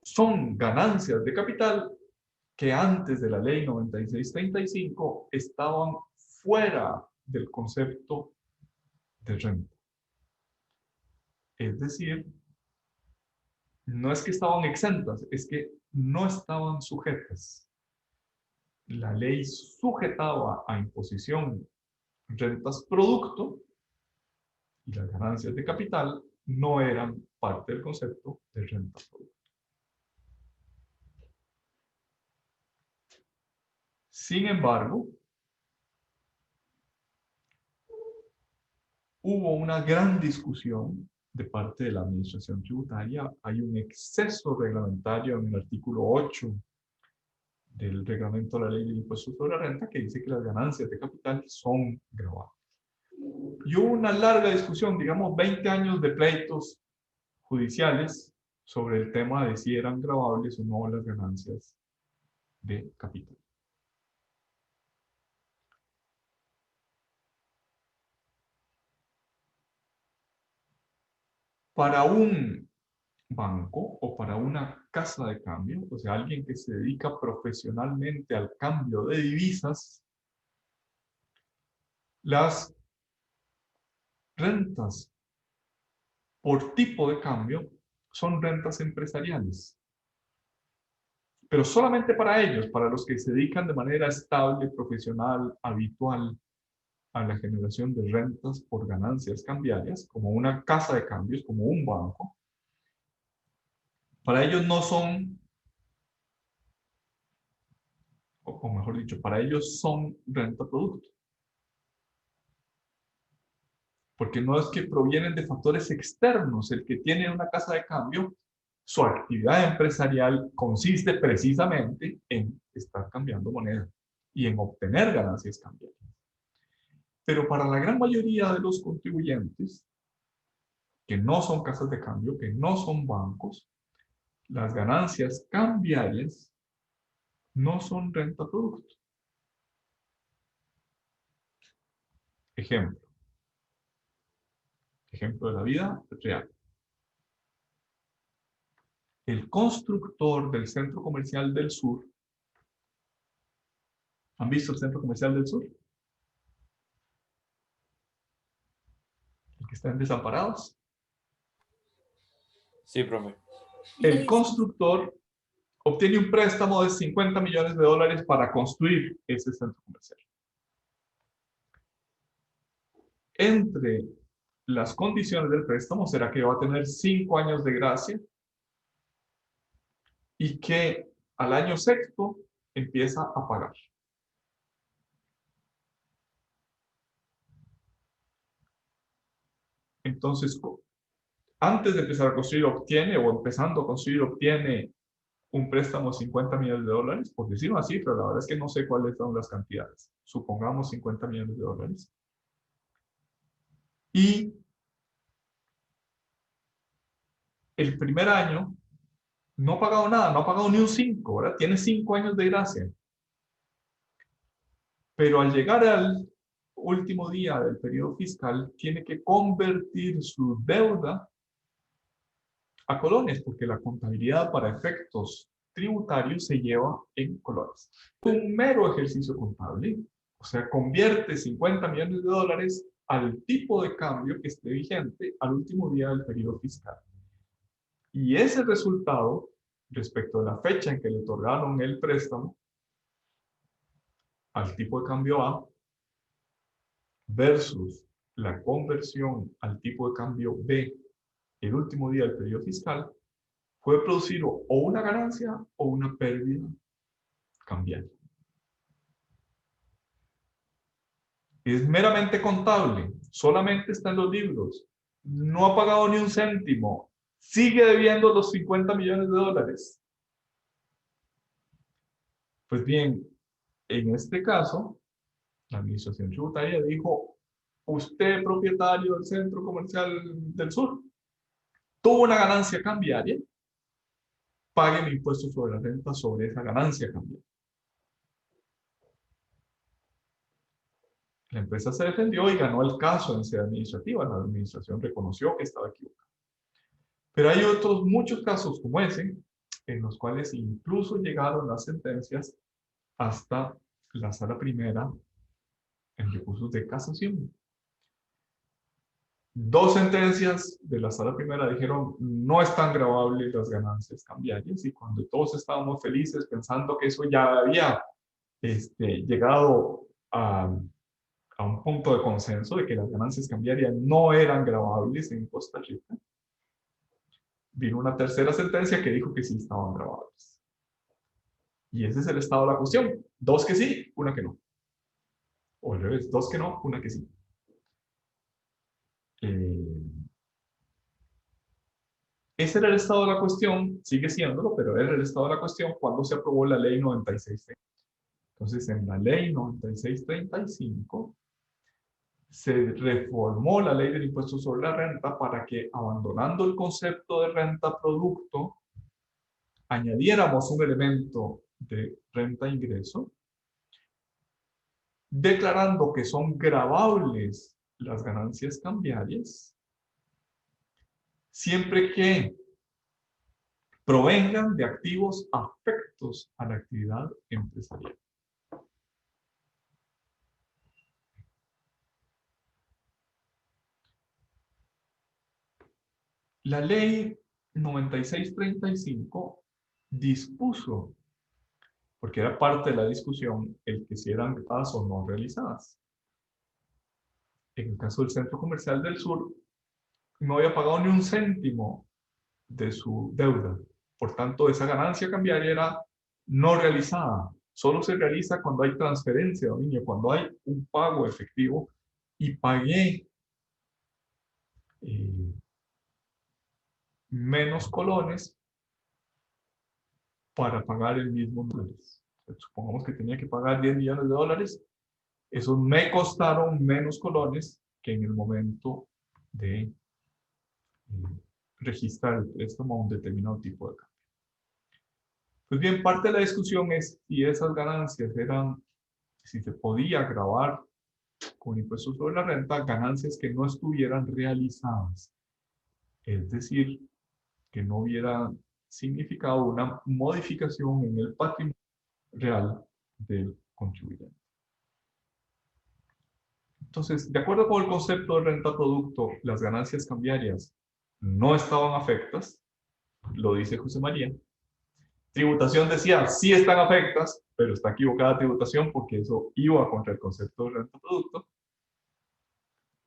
Son ganancias de capital que antes de la ley 9635 estaban fuera del concepto de renta. Es decir, no es que estaban exentas, es que no estaban sujetas. La ley sujetaba a imposición rentas producto y las ganancias de capital no eran parte del concepto de renta producto. Sin embargo, hubo una gran discusión de parte de la administración tributaria. Hay un exceso reglamentario en el artículo 8 del reglamento de la ley del impuesto sobre la renta que dice que las ganancias de capital son gravables. Y hubo una larga discusión, digamos 20 años de pleitos judiciales sobre el tema de si eran gravables o no las ganancias de capital. Para un banco o para una casa de cambio, o sea, alguien que se dedica profesionalmente al cambio de divisas, las rentas por tipo de cambio son rentas empresariales. Pero solamente para ellos, para los que se dedican de manera estable, profesional, habitual a la generación de rentas por ganancias cambiarias, como una casa de cambios, como un banco, para ellos no son, o mejor dicho, para ellos son renta producto. Porque no es que provienen de factores externos. El que tiene una casa de cambio, su actividad empresarial consiste precisamente en estar cambiando moneda y en obtener ganancias cambiarias. Pero para la gran mayoría de los contribuyentes, que no son casas de cambio, que no son bancos, las ganancias cambiarias no son renta producto. Ejemplo de la vida real. El constructor del Centro Comercial del Sur. ¿Han visto el Centro Comercial del Sur? El que está en Desamparados. Sí, profe. El constructor obtiene un préstamo de $50 millones para construir ese centro comercial. Entre las condiciones del préstamo será que va a tener 5 años de gracia y que al año sexto empieza a pagar. Entonces, antes de empezar a construir, empezando a construir, obtiene un préstamo de $50 millones, por decirlo así, pero la verdad es que no sé cuáles son las cantidades. Supongamos $50 millones. Y el primer año no ha pagado nada, no ha pagado ni un 5, ¿verdad? Tiene 5 años de gracia. Pero al llegar al último día del periodo fiscal, tiene que convertir su deuda a colones, porque la contabilidad para efectos tributarios se lleva en colones. Un mero ejercicio contable, o sea, convierte $50 millones al tipo de cambio que esté vigente al último día del periodo fiscal. Y ese resultado, respecto a la fecha en que le otorgaron el préstamo, al tipo de cambio A, versus la conversión al tipo de cambio B, el último día del periodo fiscal, puede producir o una ganancia o una pérdida cambiaria. Es meramente contable, solamente está en los libros, no ha pagado ni un céntimo, sigue debiendo los $50 millones. Pues bien, en este caso, la Administración Tributaria dijo, usted, propietario del Centro Comercial del Sur, tuvo una ganancia cambiaria, pague el impuesto sobre la renta sobre esa ganancia cambiaria. La empresa se defendió y ganó el caso en sede administrativa. La administración reconoció que estaba equivocada. Pero hay otros muchos casos como ese, en los cuales incluso llegaron las sentencias hasta la sala primera en recursos de casación. 2 sentencias de la sala primera dijeron no están gravables las ganancias cambiarias, y cuando todos estábamos felices pensando que eso ya había llegado a un punto de consenso de que las ganancias cambiarias no eran gravables en Costa Rica, vino una tercera sentencia que dijo que sí estaban gravables. Y ese es el estado de la cuestión. 2 que sí, 1 que no. O al revés, 2 que no, 1 que sí. Ese era el estado de la cuestión, sigue siéndolo, pero era el estado de la cuestión cuando se aprobó la ley 9635. Entonces, en la ley 9635 se reformó la ley del impuesto sobre la renta para que, abandonando el concepto de renta producto, añadiéramos un elemento de renta ingreso, declarando que son gravables las ganancias cambiarias siempre que provengan de activos afectos a la actividad empresarial. La ley 9635 dispuso, porque era parte de la discusión, el que si eran realizadas o no realizadas. En el caso del Centro Comercial del Sur, no había pagado ni un céntimo de su deuda. Por tanto, esa ganancia cambiaria era no realizada. Solo se realiza cuando hay transferencia de dominio, cuando hay un pago efectivo y pagué menos colones para pagar el mismo número. Supongamos que tenía que pagar 10 millones de dólares. Esos me costaron menos colones que en el momento de registrar el préstamo a un determinado tipo de cambio. Pues bien, parte de la discusión es si esas ganancias eran, si se podía gravar con impuestos sobre la renta, ganancias que no estuvieran realizadas. Es decir, que no hubiera significado una modificación en el patrimonio real del contribuyente. Entonces, de acuerdo con el concepto de renta producto, las ganancias cambiarias no estaban afectas, lo dice José María. Tributación decía, sí están afectas, pero está equivocada tributación porque eso iba contra el concepto de renta producto.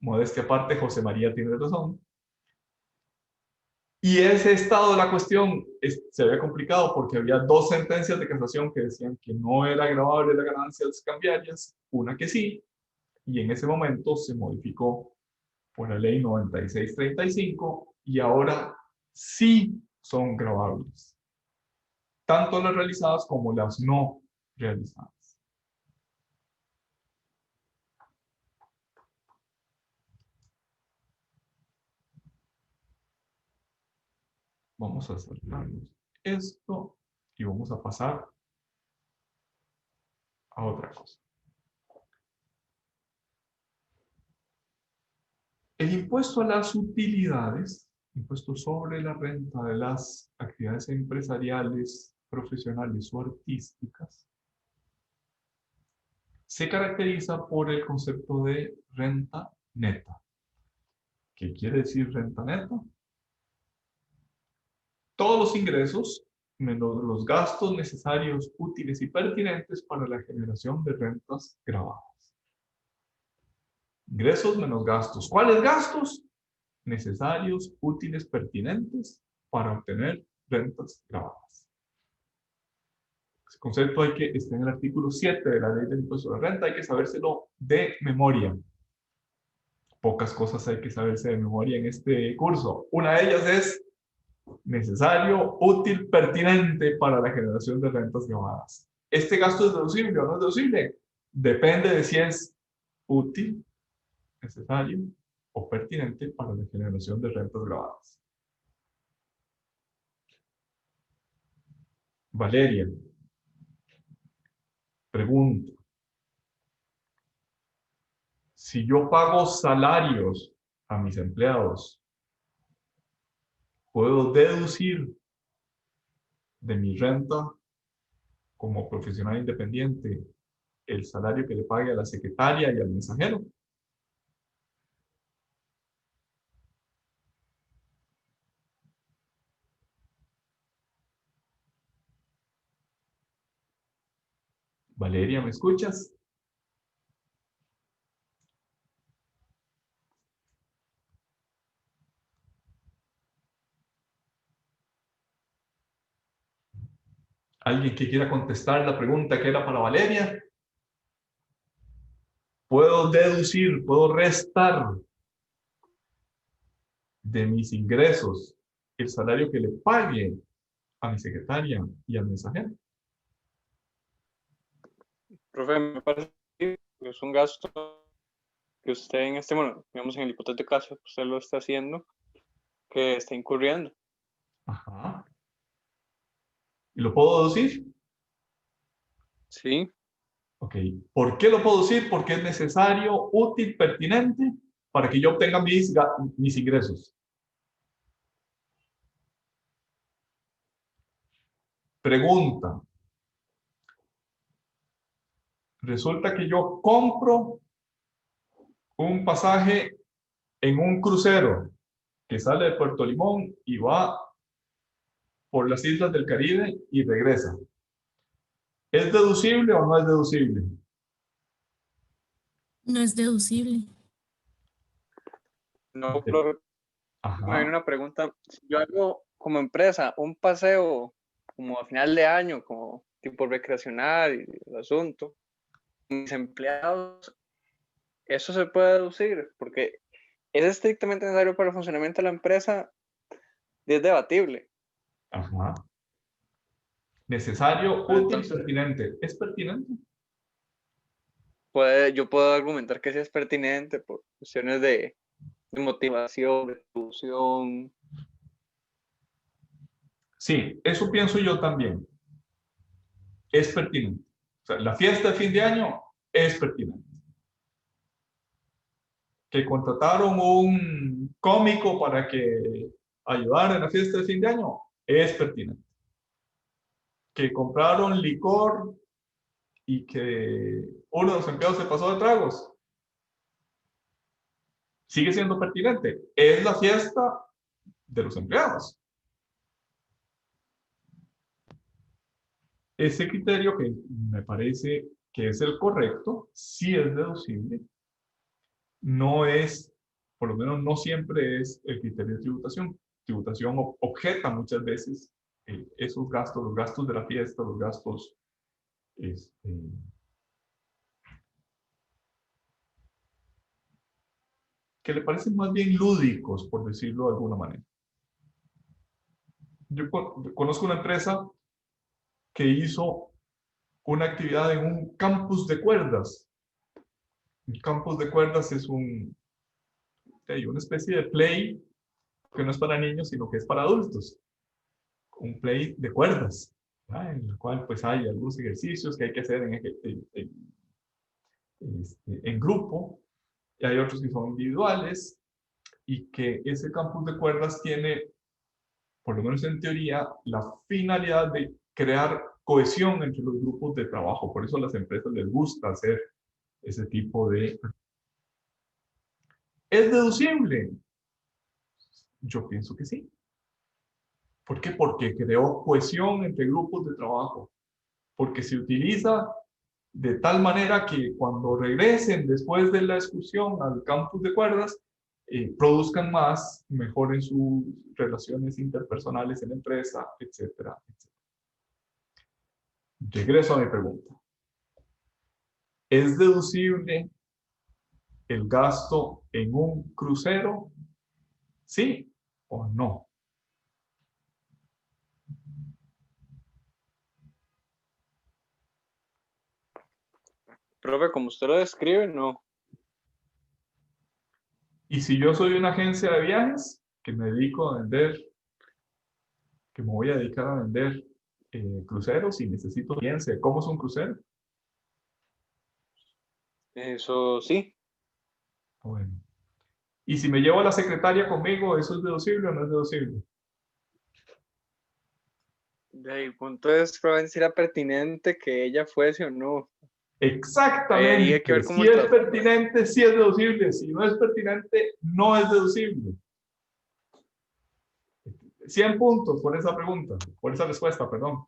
Modestia aparte, José María tiene razón. Y ese estado de la cuestión se había complicado porque había dos sentencias de casación que decían que no era gravable las ganancias cambiarias, una que sí, y en ese momento se modificó por la ley 9635 y ahora sí son gravables, tanto las realizadas como las no realizadas. Vamos a saltarnos esto y vamos a pasar a otra cosa. El impuesto a las utilidades, impuesto sobre la renta de las actividades empresariales, profesionales o artísticas, se caracteriza por el concepto de renta neta. ¿Qué quiere decir renta neta? Todos los ingresos menos los gastos necesarios, útiles y pertinentes para la generación de rentas gravadas. Ingresos menos gastos. ¿Cuáles gastos? Necesarios, útiles, pertinentes para obtener rentas gravadas. Ese concepto está en el artículo 7 de la ley del impuesto a la renta, hay que sabérselo de memoria. Pocas cosas hay que saberse de memoria en este curso. Una de ellas es necesario, útil, pertinente para la generación de rentas gravadas. ¿Este gasto es deducible o no es deducible? Depende de si es útil, necesario o pertinente para la generación de rentas gravadas. Valeria, pregunto. Si yo pago salarios a mis empleados, ¿puedo deducir de mi renta como profesional independiente el salario que le pague a la secretaria y al mensajero? Valeria, ¿me escuchas? ¿Alguien que quiera contestar la pregunta que era para Valeria? ¿Puedo deducir, puedo restar de mis ingresos el salario que le pague a mi secretaria y al mensajero? Profe, me parece que es un gasto que usted en este momento, digamos en el hipotético caso, usted lo está haciendo, que está incurriendo. Ajá. ¿Y lo puedo deducir? Sí, Ok. ¿Por qué lo puedo deducir? Porque es necesario, útil, pertinente para que yo obtenga mis ingresos. Pregunta. Resulta que yo compro un pasaje en un crucero que sale de Puerto Limón y va por las islas del Caribe y regresa. ¿Es deducible o no es deducible? No es deducible. No, profe, me Ajá. viene una pregunta. Si yo hago como empresa un paseo como a final de año, como tipo recreacional y el asunto, mis empleados, eso se puede deducir, porque es estrictamente necesario para el funcionamiento de la empresa, y es debatible. Ajá. Necesario, útil, Entonces, pertinente. ¿Es pertinente? yo puedo argumentar que sí es pertinente por cuestiones de motivación, de difusión. Sí, eso pienso yo también. Es pertinente. O sea, la fiesta de fin de año es pertinente. Que contrataron un cómico para que ayudara en la fiesta de fin de año es pertinente. Que compraron licor y que uno de los empleados se pasó de tragos, sigue siendo pertinente. Es la fiesta de los empleados. Ese criterio que me parece que es el correcto, sí es deducible, no es, por lo menos no siempre es el criterio de tributación. Tributación objeta muchas veces esos gastos, los gastos de la fiesta, los gastos que le parecen más bien lúdicos, por decirlo de alguna manera. Yo conozco una empresa que hizo una actividad en un campus de cuerdas. Un campus de cuerdas es una especie de play que no es para niños, sino que es para adultos. Un play de cuerdas, ¿verdad? En el cual pues hay algunos ejercicios que hay que hacer en grupo, y hay otros que son individuales, y que ese campus de cuerdas tiene, por lo menos en teoría, la finalidad de crear cohesión entre los grupos de trabajo. Por eso a las empresas les gusta hacer ese tipo de... ¿Es deducible? Yo pienso que sí. ¿Por qué? Porque creó cohesión entre grupos de trabajo. Porque se utiliza de tal manera que cuando regresen después de la excursión al campus de cuerdas, produzcan más, mejoren sus relaciones interpersonales en la empresa, etcétera, etcétera. Regreso a mi pregunta. ¿Es deducible el gasto en un crucero? ¿Sí o no? Profe, como usted lo describe, no. Y si yo soy una agencia de viajes que me dedico a vender, que me voy a dedicar a vender cruceros y necesito experiencia de cómo es un crucero, Eso sí. bueno. Y si me llevo a la secretaria conmigo, ¿eso es deducible o no es deducible? El punto es probablemente si era pertinente que ella fuese o no. Ahí hay que Exactamente. ver cómo Si el es trasfondo. pertinente, sí es deducible. Si no es pertinente, no es deducible. 100 puntos por esa pregunta, por esa respuesta, perdón.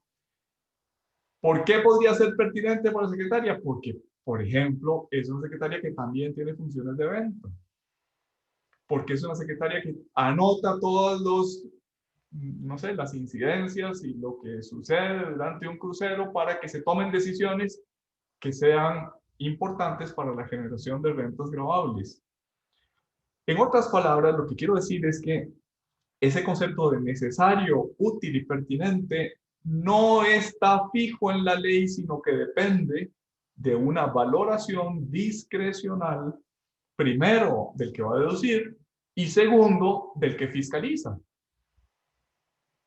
¿Por qué podría ser pertinente para la secretaria? Porque, por ejemplo, es una secretaria que también tiene funciones de venta. Porque es una secretaria que anota todos los, no sé, las incidencias y lo que sucede durante un crucero para que se tomen decisiones que sean importantes para la generación de rentas gravables. En otras palabras, lo que quiero decir es que ese concepto de necesario, útil y pertinente no está fijo en la ley, sino que depende de una valoración discrecional, primero, del que va a deducir y segundo, del que fiscaliza.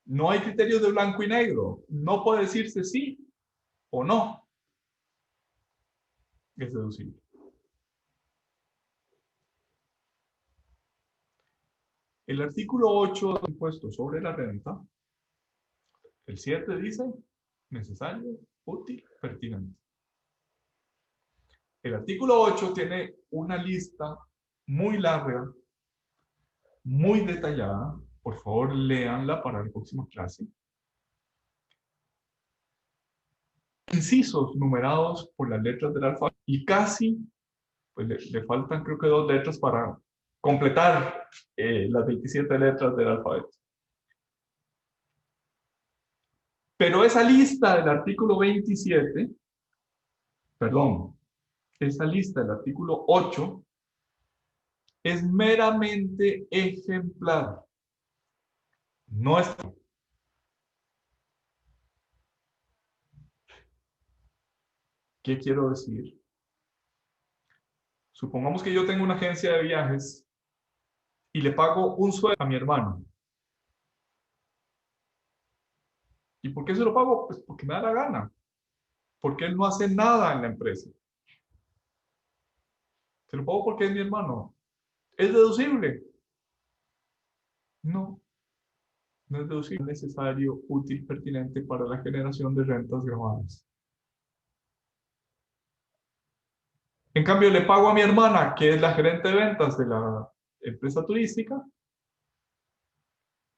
No hay criterios de blanco y negro. No puede decirse sí o no. Es deducible. El artículo 8 del impuesto sobre la renta, el 7 dice necesario, útil, pertinente. El artículo 8 tiene una lista muy larga, muy detallada. Por favor, léanla para la próxima clase. Incisos numerados por las letras del alfabeto y casi, pues le faltan creo que 2 letras para completar las 27 letras del alfabeto. Pero esa lista del artículo 27, perdón, esa lista del artículo 8 es meramente ejemplar. No es... ¿Qué quiero decir? Supongamos que yo tengo una agencia de viajes y le pago un sueldo a mi hermano. ¿Y por qué se lo pago? Pues porque me da la gana. Porque él no hace nada en la empresa. Se lo pago porque es mi hermano. ¿Es deducible? No. No es deducible, necesario, útil, pertinente para la generación de rentas grabadas. En cambio, le pago a mi hermana, que es la gerente de ventas de la empresa turística,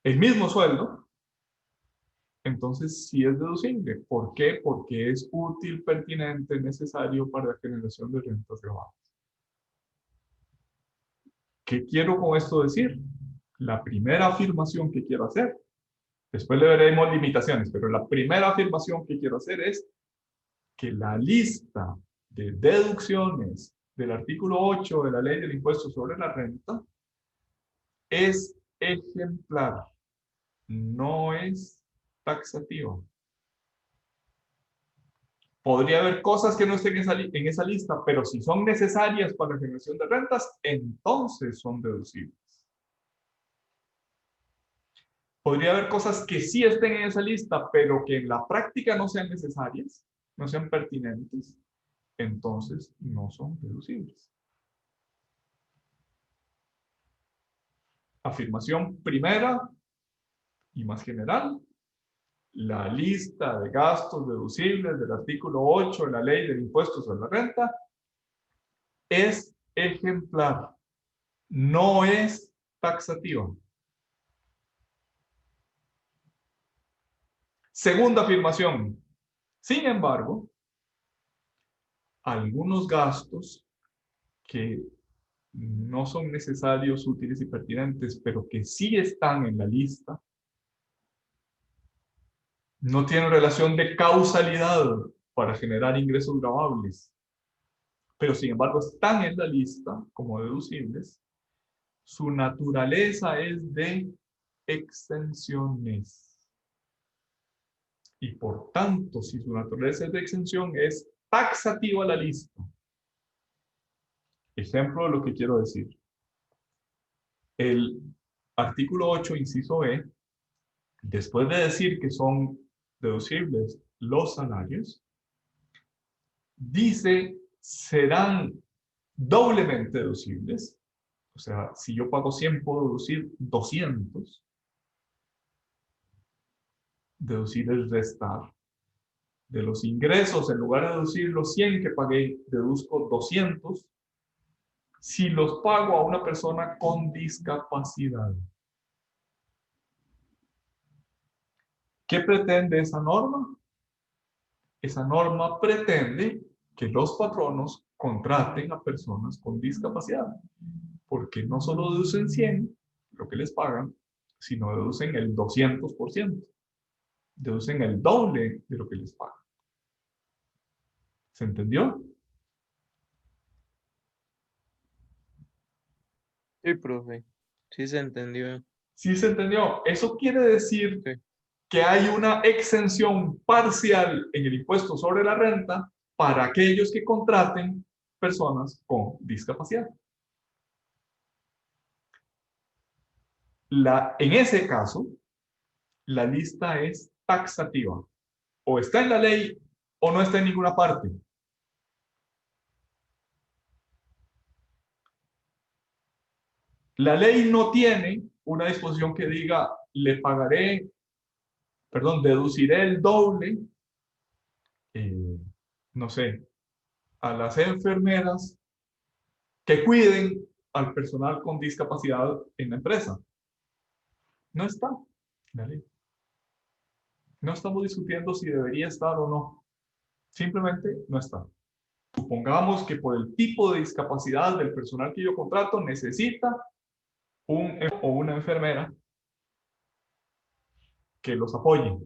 el mismo sueldo, entonces sí es deducible. ¿Por qué? Porque es útil, pertinente, necesario para la generación de rentas grabadas. ¿Qué quiero con esto decir? La primera afirmación que quiero hacer, después le veremos limitaciones, pero la primera afirmación que quiero hacer es que la lista de deducciones del artículo 8 de la Ley del Impuesto sobre la Renta es ejemplar, no es taxativa. Podría haber cosas que no estén en esa lista, pero si son necesarias para la generación de rentas, entonces son deducibles. Podría haber cosas que sí estén en esa lista, pero que en la práctica no sean necesarias, no sean pertinentes, entonces no son deducibles. Afirmación primera y más general. La lista de gastos deducibles del artículo 8 de la Ley del Impuesto sobre la Renta es ejemplar, no es taxativa. Segunda afirmación. Sin embargo, algunos gastos que no son necesarios, útiles y pertinentes, pero que sí están en la lista, no tienen relación de causalidad para generar ingresos gravables, pero sin embargo están en la lista como deducibles. Su naturaleza es de exenciones. Y por tanto, si su naturaleza es de exención, es taxativa la lista. Ejemplo de lo que quiero decir. El artículo 8, inciso B, después de decir que son deducibles los salarios, dice serán doblemente deducibles. O sea, si yo pago 100, puedo deducir 200. Deducir es restar. De los ingresos, en lugar de deducir los 100 que pagué, deduzco 200 si los pago a una persona con discapacidad. ¿Qué pretende esa norma? Esa norma pretende que los patronos contraten a personas con discapacidad, porque no solo deducen 100, lo que les pagan, sino deducen el 200%. Deducen el doble de lo que les pagan. ¿Se entendió? Sí, profe. Sí se entendió. Sí se entendió. Eso quiere decir Sí. que hay una exención parcial en el impuesto sobre la renta para aquellos que contraten personas con discapacidad. En ese caso, la lista es taxativa. O está en la ley o no está en ninguna parte. La ley no tiene una disposición que diga, deduciré el doble no sé, a las enfermeras que cuiden al personal con discapacidad en la empresa. No está en la ley. No estamos discutiendo si debería estar o no. Simplemente no está. Supongamos que por el tipo de discapacidad del personal que yo contrato necesita un o una enfermera que los apoye.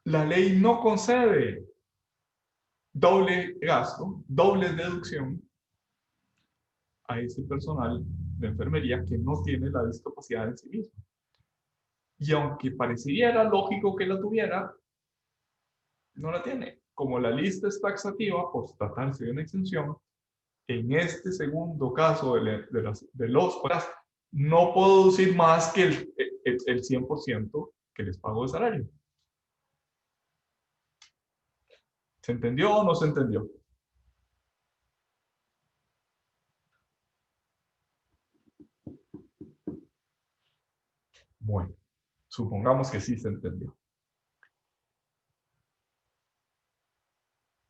La ley no concede doble gasto, doble deducción a ese personal de enfermería que no tiene la discapacidad en sí mismo. Y aunque pareciera lógico que la tuviera, no la tiene. Como la lista es taxativa, por tratarse de una exención, en este segundo caso de los no puedo decir más que el 100% que les pago de salario. ¿Se entendió o no se entendió? Bueno, supongamos que sí se entendió.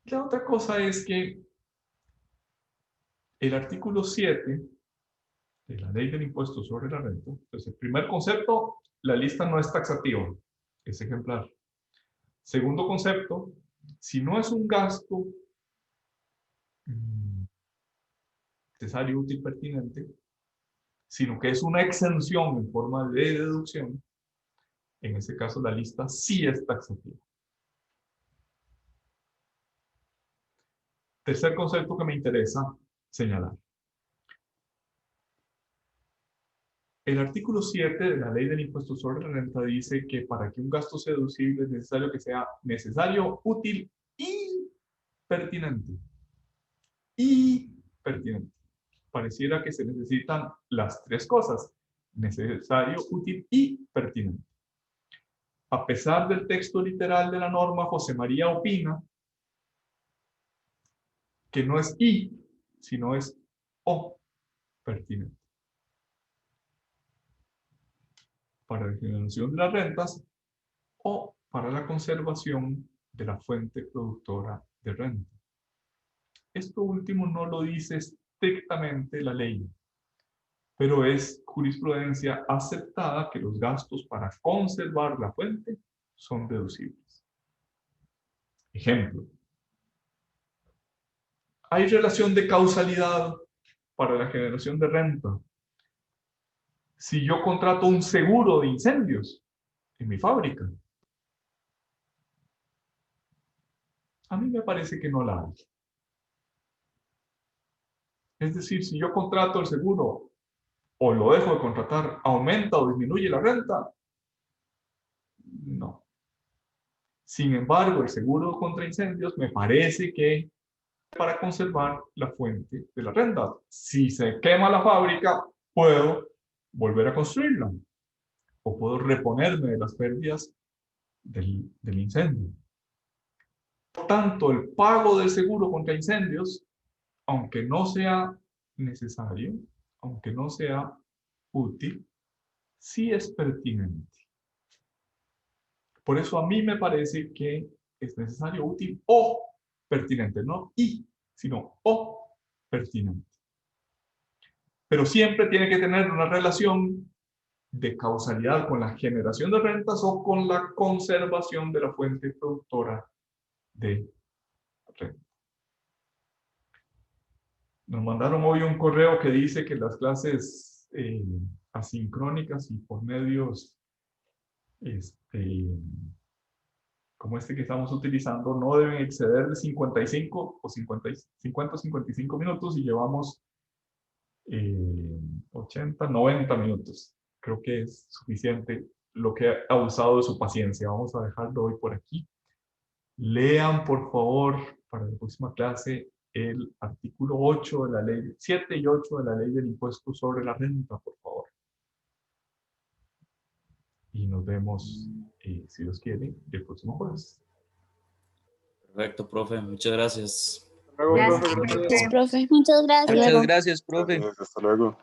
La otra cosa es que el artículo 7 de la ley del impuesto sobre la renta, entonces el primer concepto, la lista no es taxativa, es ejemplar. Segundo concepto, si no es un gasto necesario, útil, pertinente, sino que es una exención en forma de deducción, en ese caso la lista sí es taxativa. Tercer concepto que me interesa señalar. El artículo 7 de la ley del impuesto sobre la renta dice que para que un gasto sea deducible es necesario que sea necesario, útil y pertinente. Y pertinente. Pareciera que se necesitan las tres cosas: necesario, útil y pertinente. A pesar del texto literal de la norma, José María opina que no es y, sino es o pertinente. Para la generación de las rentas o para la conservación de la fuente productora de renta. Esto último no lo dice estrictamente la ley, pero es jurisprudencia aceptada que los gastos para conservar la fuente son deducibles. Ejemplo. Hay relación de causalidad para la generación de renta. Si yo contrato un seguro de incendios en mi fábrica, a mí me parece que no la hay. Es decir, si yo contrato el seguro o lo dejo de contratar, ¿aumenta o disminuye la renta? No. Sin embargo, el seguro contra incendios me parece que para conservar la fuente de la renta. Si se quema la fábrica, puedo volver a construirla o puedo reponerme de las pérdidas del incendio. Por tanto, el pago del seguro contra incendios, aunque no sea necesario, aunque no sea útil, sí es pertinente. Por eso a mí me parece que es necesario, útil o pertinente, no y, sino o pertinente. Pero siempre tiene que tener una relación de causalidad con la generación de rentas o con la conservación de la fuente productora de renta. Nos mandaron hoy un correo que dice que las clases asincrónicas y por medios como este que estamos utilizando no deben exceder de 55 o 55 minutos y llevamos 80, 90 minutos. Creo que es suficiente lo que ha usado de su paciencia. Vamos a dejarlo hoy por aquí. Lean, por favor, para la próxima clase, el artículo 8 de la ley, 7 y 8 de la ley del impuesto sobre la renta, por favor. Y nos vemos, si Dios quiere, el próximo jueves. Perfecto, profe. Muchas gracias. Hasta luego, Gracias, profe, gracias. profe. Profe, muchas gracias. Muchas gracias, profe. Hasta luego.